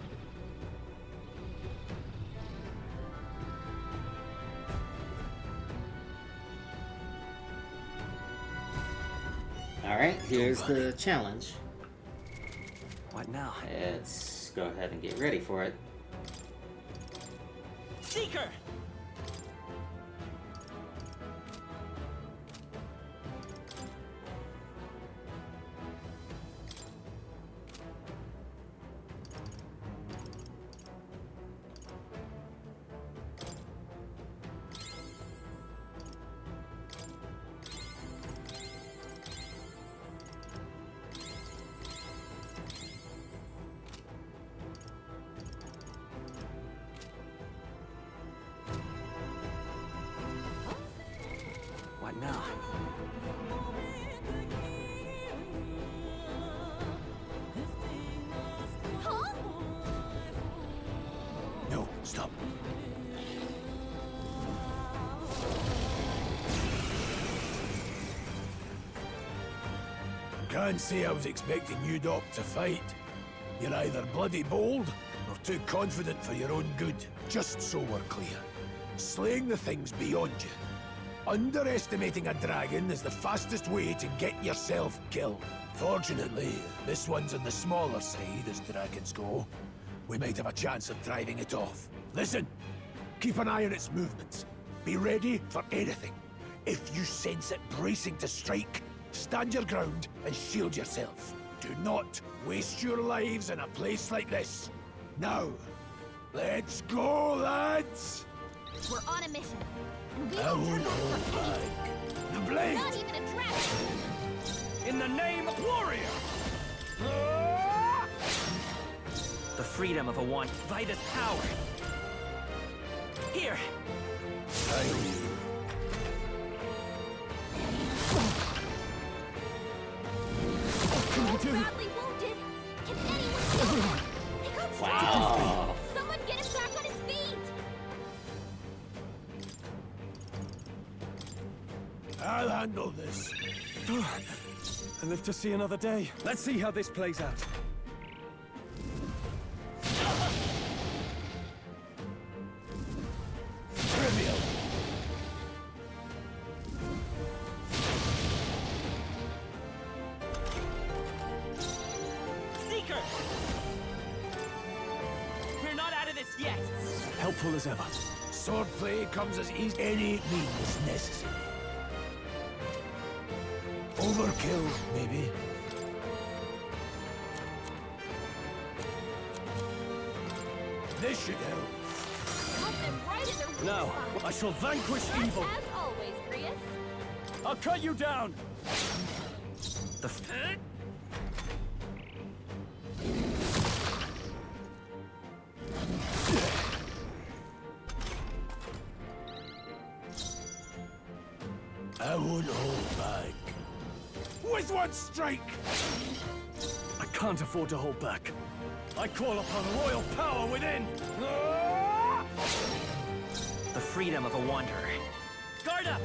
Alright, here's the challenge. What now? Let's go ahead and get ready for it. Seeker! What now? Huh? No, stop. Can't say I was expecting you, Doc, to fight. You're either bloody bold or too confident for your own good. Just so we're clear. Slaying the thing's beyond you. Underestimating a dragon is the fastest way to get yourself killed. Fortunately, this one's on the smaller side as dragons go. We might have a chance of driving it off. Listen, keep an eye on its movements. Be ready for anything. If you sense it bracing to strike, stand your ground and shield yourself. Do not waste your lives in a place like this. Now, let's go, lads! We're on a mission. And we I don't won't turn hold back for anything. back. The blade! Not even a dragon. In the name of warrior! The freedom of a want Vida's power. Here! He's badly wounded. Can anyone heal him? He got struck. Wow. Someone get him back on his feet. I'll handle this. I live to see another day. Let's see how this plays out. Trivial. Seeker! We're not out of this yet! Helpful as ever. Swordplay comes as easy any means necessary. Overkill, maybe. This should help. Help them right in their weak Now, spot. I shall vanquish Just evil. as always, Prius. I'll cut you down. The I won't hold back. With one strike! I can't afford to hold back. I call upon royal power within! The freedom of a wanderer. Guard up!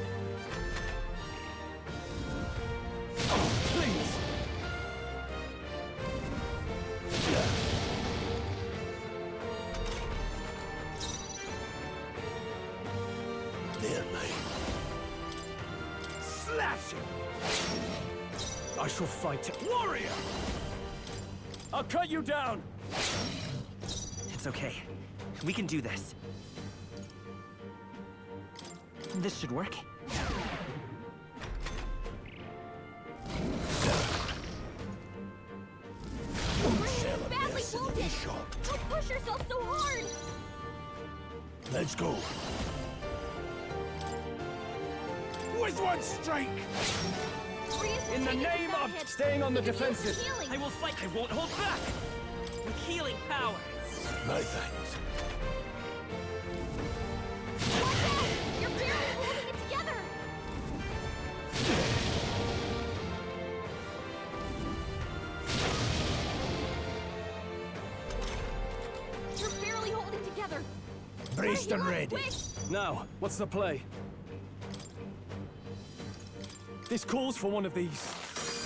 Oh, please! There, mate. Slash him! I shall fight. Warrior! I'll cut you down! It's okay. We can do this. This should work. Badly wounded! Don't push yourself so hard! Let's go. With one strike! In the name of staying on the defensive, I will fight. I won't hold back. With healing power. My thanks. You're barely holding it together! You're barely holding together! Braced and ready. Quick! Now, what's the play? This calls for one of these.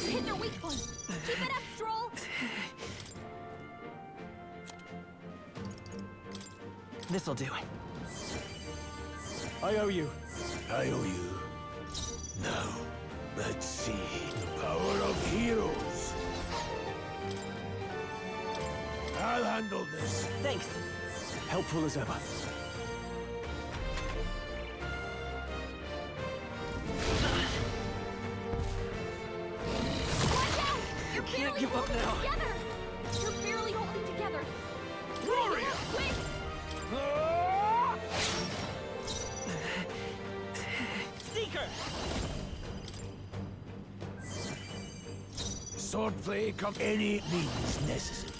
You hit their weak point! Keep it up, Stroll! This'll do. I owe you. I owe you. Now, let's see the power of heroes. I'll handle this. Thanks. Helpful as ever. You're Can't barely give up holding now. it together! You're barely holding together! Warrior! Quick! Seeker! Swordplay come any means necessary.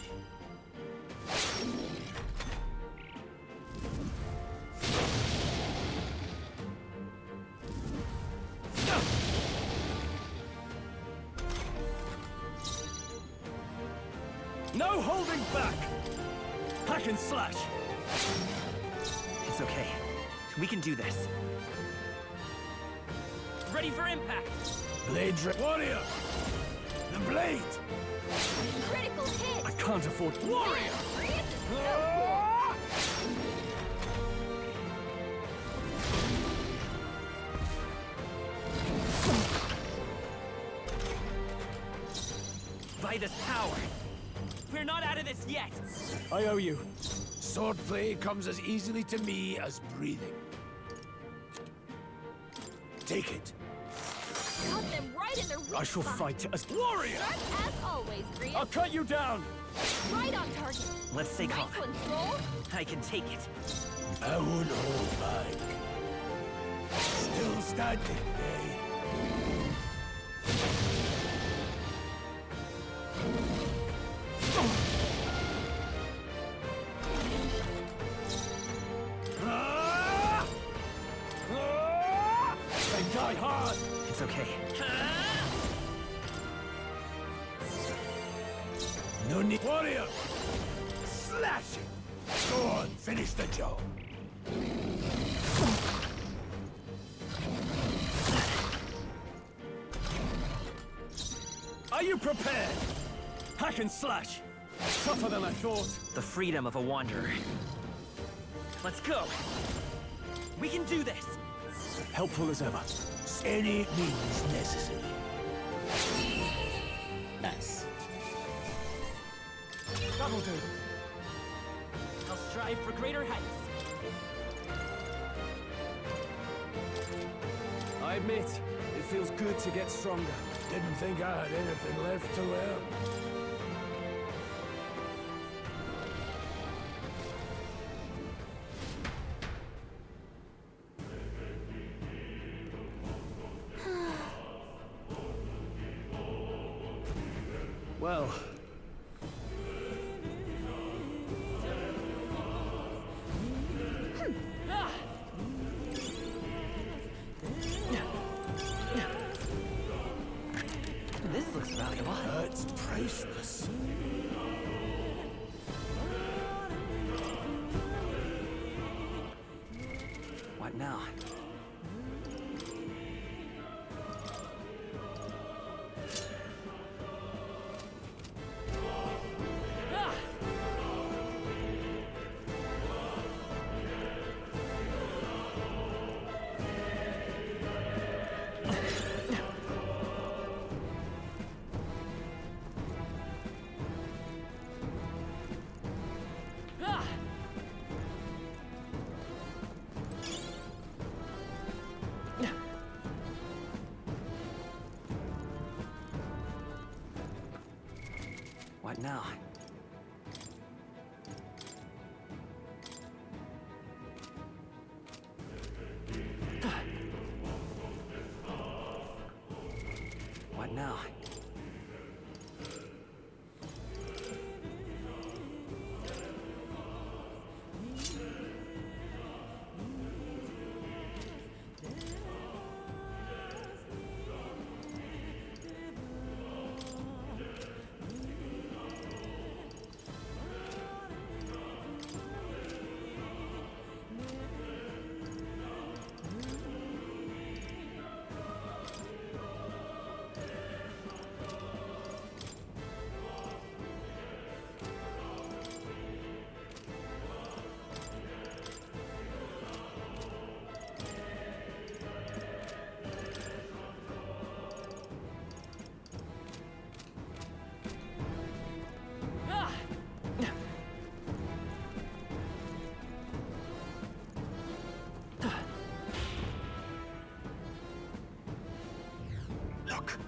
No holding back! Hack and slash! It's okay. We can do this. Ready for impact! Blades warrior! The blade! Critical hit! I can't afford. Warrior! This is so cool! By this power! We're not out of this yet! I owe you. Swordplay comes as easily to me as breathing. Take it. Got them right in their weak I shall spot. fight as warrior! Just as always, Grievous. I'll cut you down! Right on target. Let's stay calm. Nice one, Stroll. I can take it. I won't hold back. Still standing, eh? They die hard! It's okay. No need. Warrior! Slash it! Go on, finish the job. Are you prepared? Hack and slash! Tougher than I thought. The freedom of a wanderer. Let's go! We can do this! Helpful as ever. Any means necessary. Nice. That'll do. I'll strive for greater heights. I admit, it feels good to get stronger. Didn't think I had anything left to learn. Well... That's priceless. What now? What now? What now? Look.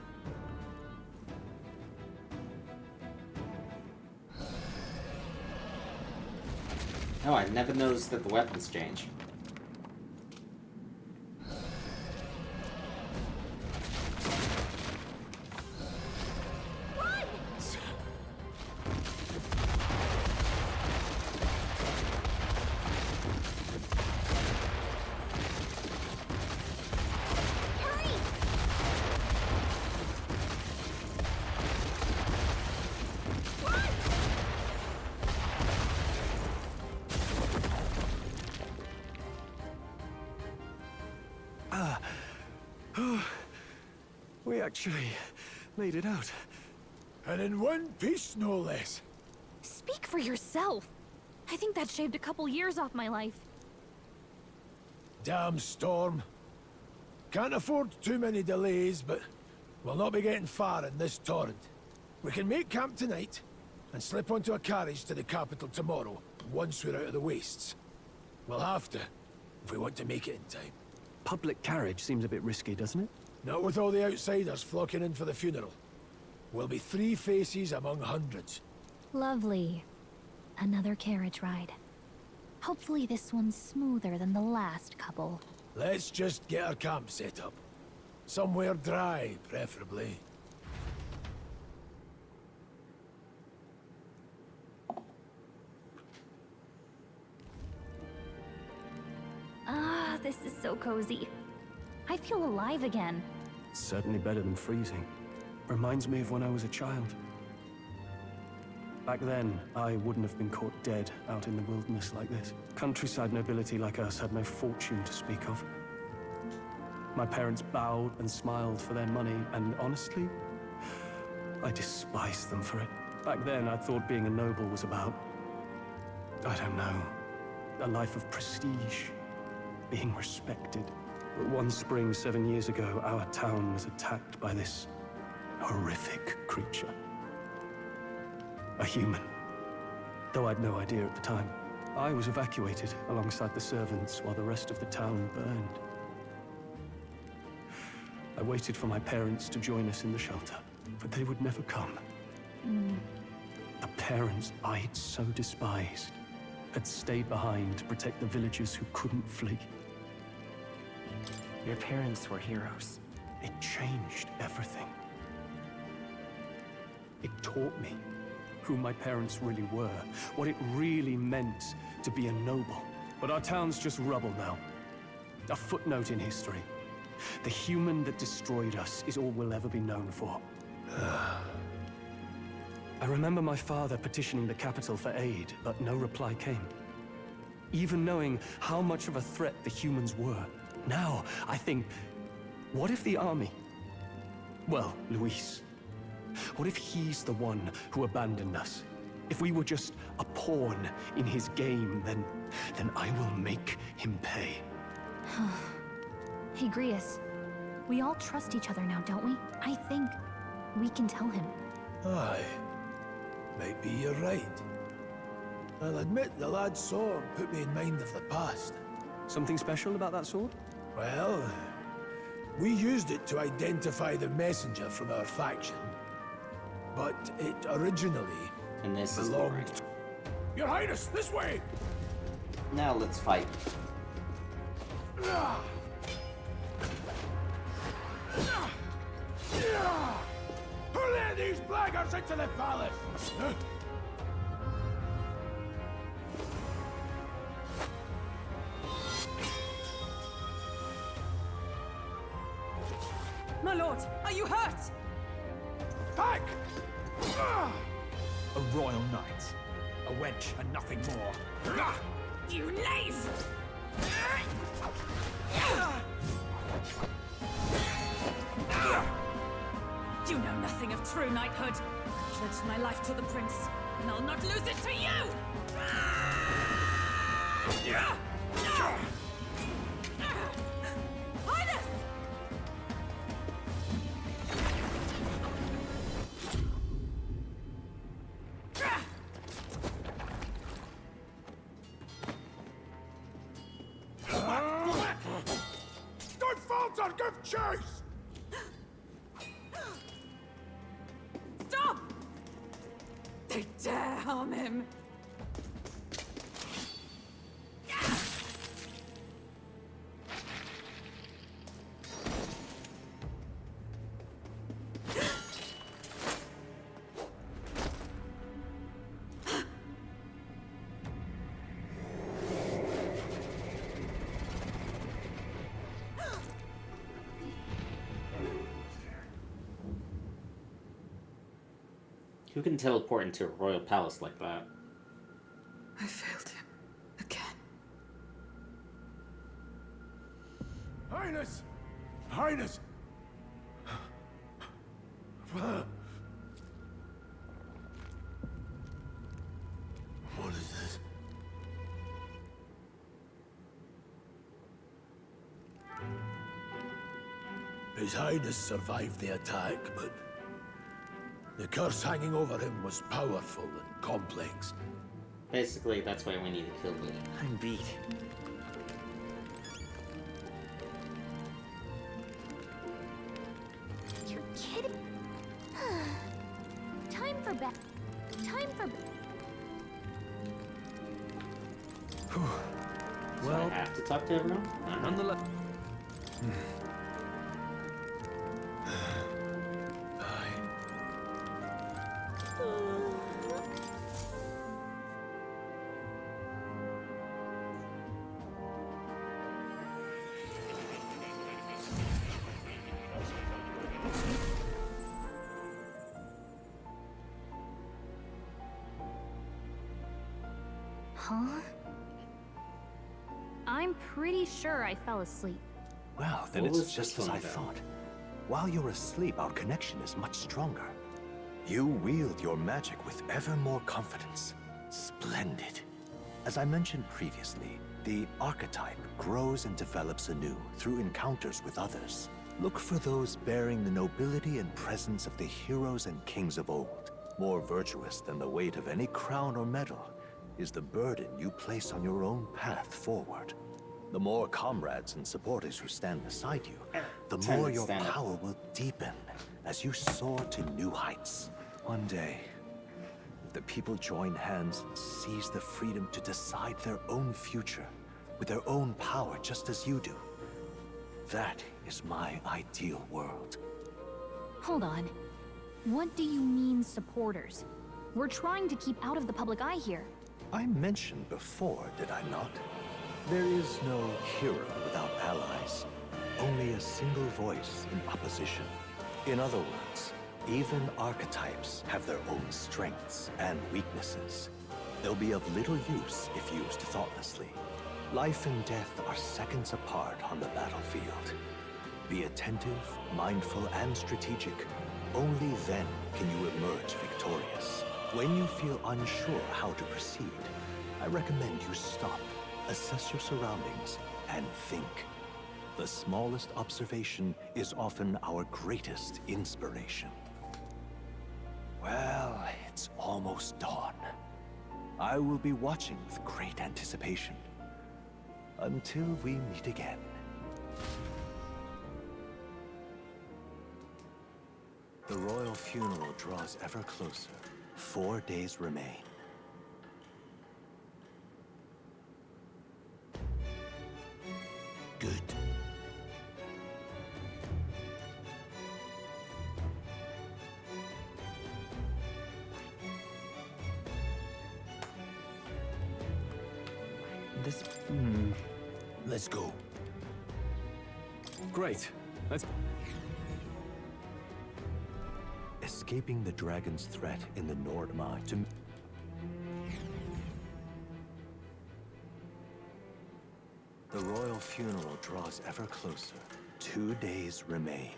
Oh, I never noticed that the weapons change. We actually made it out. And in one piece, no less. Speak for yourself. I think that shaved a couple years off my life. Damn storm. Can't afford too many delays, but we'll not be getting far in this torrent. We can make camp tonight and slip onto a carriage to the capital tomorrow, once we're out of the wastes. We'll have to, if we want to make it in time. Public carriage seems a bit risky, doesn't it? Not with all the outsiders flocking in for the funeral. We'll be 3 faces among hundreds. Lovely. Another carriage ride. Hopefully this one's smoother than the last couple. Let's just get our camp set up. Somewhere dry, preferably. Ah, this is so cozy. I feel alive again. It's certainly better than freezing. Reminds me of when I was a child. Back then, I wouldn't have been caught dead out in the wilderness like this. Countryside nobility like us had no fortune to speak of. My parents bowed and smiled for their money, and honestly, I despised them for it. Back then, I thought being a noble was about, I don't know, a life of prestige, being respected. But one spring 7 years ago, our town was attacked by this horrific creature. A human. Though I'd no idea at the time. I was evacuated alongside the servants while the rest of the town burned. I waited for my parents to join us in the shelter, but they would never come. The parents I'd so despised had stayed behind to protect the villagers who couldn't flee. Your parents were heroes. It changed everything. It taught me who my parents really were, what it really meant to be a noble. But our town's just rubble now. A footnote in history. The human that destroyed us is all we'll ever be known for. I remember my father petitioning the capital for aid, but no reply came. Even knowing how much of a threat the humans were, now I think, what if the army? Well, Luis. What if he's the one who abandoned us? If we were just a pawn in his game, then I will make him pay. Hey, Grius. We all trust each other now, don't we? I think we can tell him. Aye. Maybe you're right. I'll admit the lad's sword put me in mind of the past. Something special about that sword? Well, we used it to identify the messenger from our faction. But it originally And this is belonged... boring. Your Highness, this way! Now let's fight. Who let these blackguards into the palace? My lord, are you hurt? Back! A royal knight. A wench and nothing more. You knave! You know nothing of true knighthood. I pledged my life to the prince, and I'll not lose it to you! Highness! Don't falter, give chase! Stop! They dare harm him! Who can teleport into a royal palace like that? I failed him. Again. Highness! Highness! What is this? His Highness survived the attack, but the curse hanging over him was powerful and complex. Basically, that's why we need to kill Lee. I'm beat. You're kidding? Time for bed. Time for bed. So I have to talk to everyone? Nonetheless. Huh? I'm pretty sure I fell asleep. Well, then What it's was just this as I one about? thought. While you're asleep, our connection is much stronger. You wield your magic with ever more confidence. Splendid. As I mentioned previously, the archetype grows and develops anew through encounters with others. Look for those bearing the nobility and presence of the heroes and kings of old. More virtuous than the weight of any crown or medal is the burden you place on your own path forward. The more comrades and supporters who stand beside you, the Tend more to your stand up. power will deepen as you soar to new heights. One day, if the people join hands and seize the freedom to decide their own future with their own power just as you do, that is my ideal world. Hold on. What do you mean, supporters? We're trying to keep out of the public eye here. I mentioned before, did I not? There is no hero without allies. Only a single voice in opposition. In other words, Even archetypes have their own strengths and weaknesses. They'll be of little use if used thoughtlessly. Life and death are seconds apart on the battlefield. Be attentive, mindful, and strategic. Only then can you emerge victorious. When you feel unsure how to proceed, I recommend you stop, assess your surroundings, and think. The smallest observation is often our greatest inspiration. Well, it's almost dawn. I will be watching with great anticipation. Until we meet again. The royal funeral draws ever closer. 4 days remain. Good. Let's go. Great. Let's... Escaping the dragon's threat in the Nordmine to... The royal funeral draws ever closer. 2 days remain.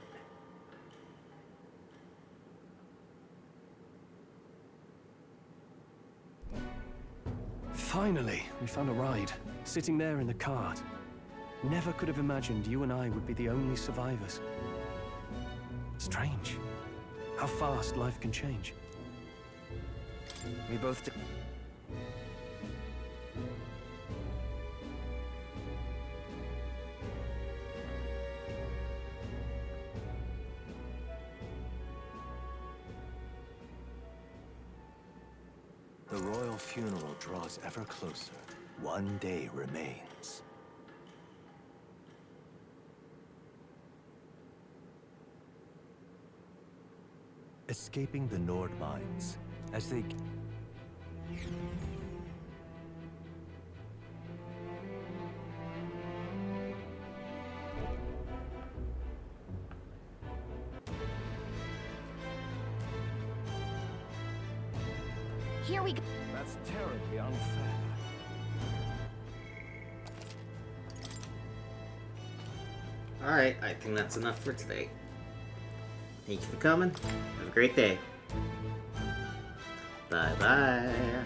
Finally, we found a ride. Sitting there in the cart. Never could have imagined you and I would be the only survivors. Strange. How fast life can change. We both did. The royal funeral draws ever closer. 1 day remains. Escaping the Nord mines as they... Here we go. That's terribly unfair. Alright, I think that's enough for today. Thank you for coming. Have a great day. Bye-bye.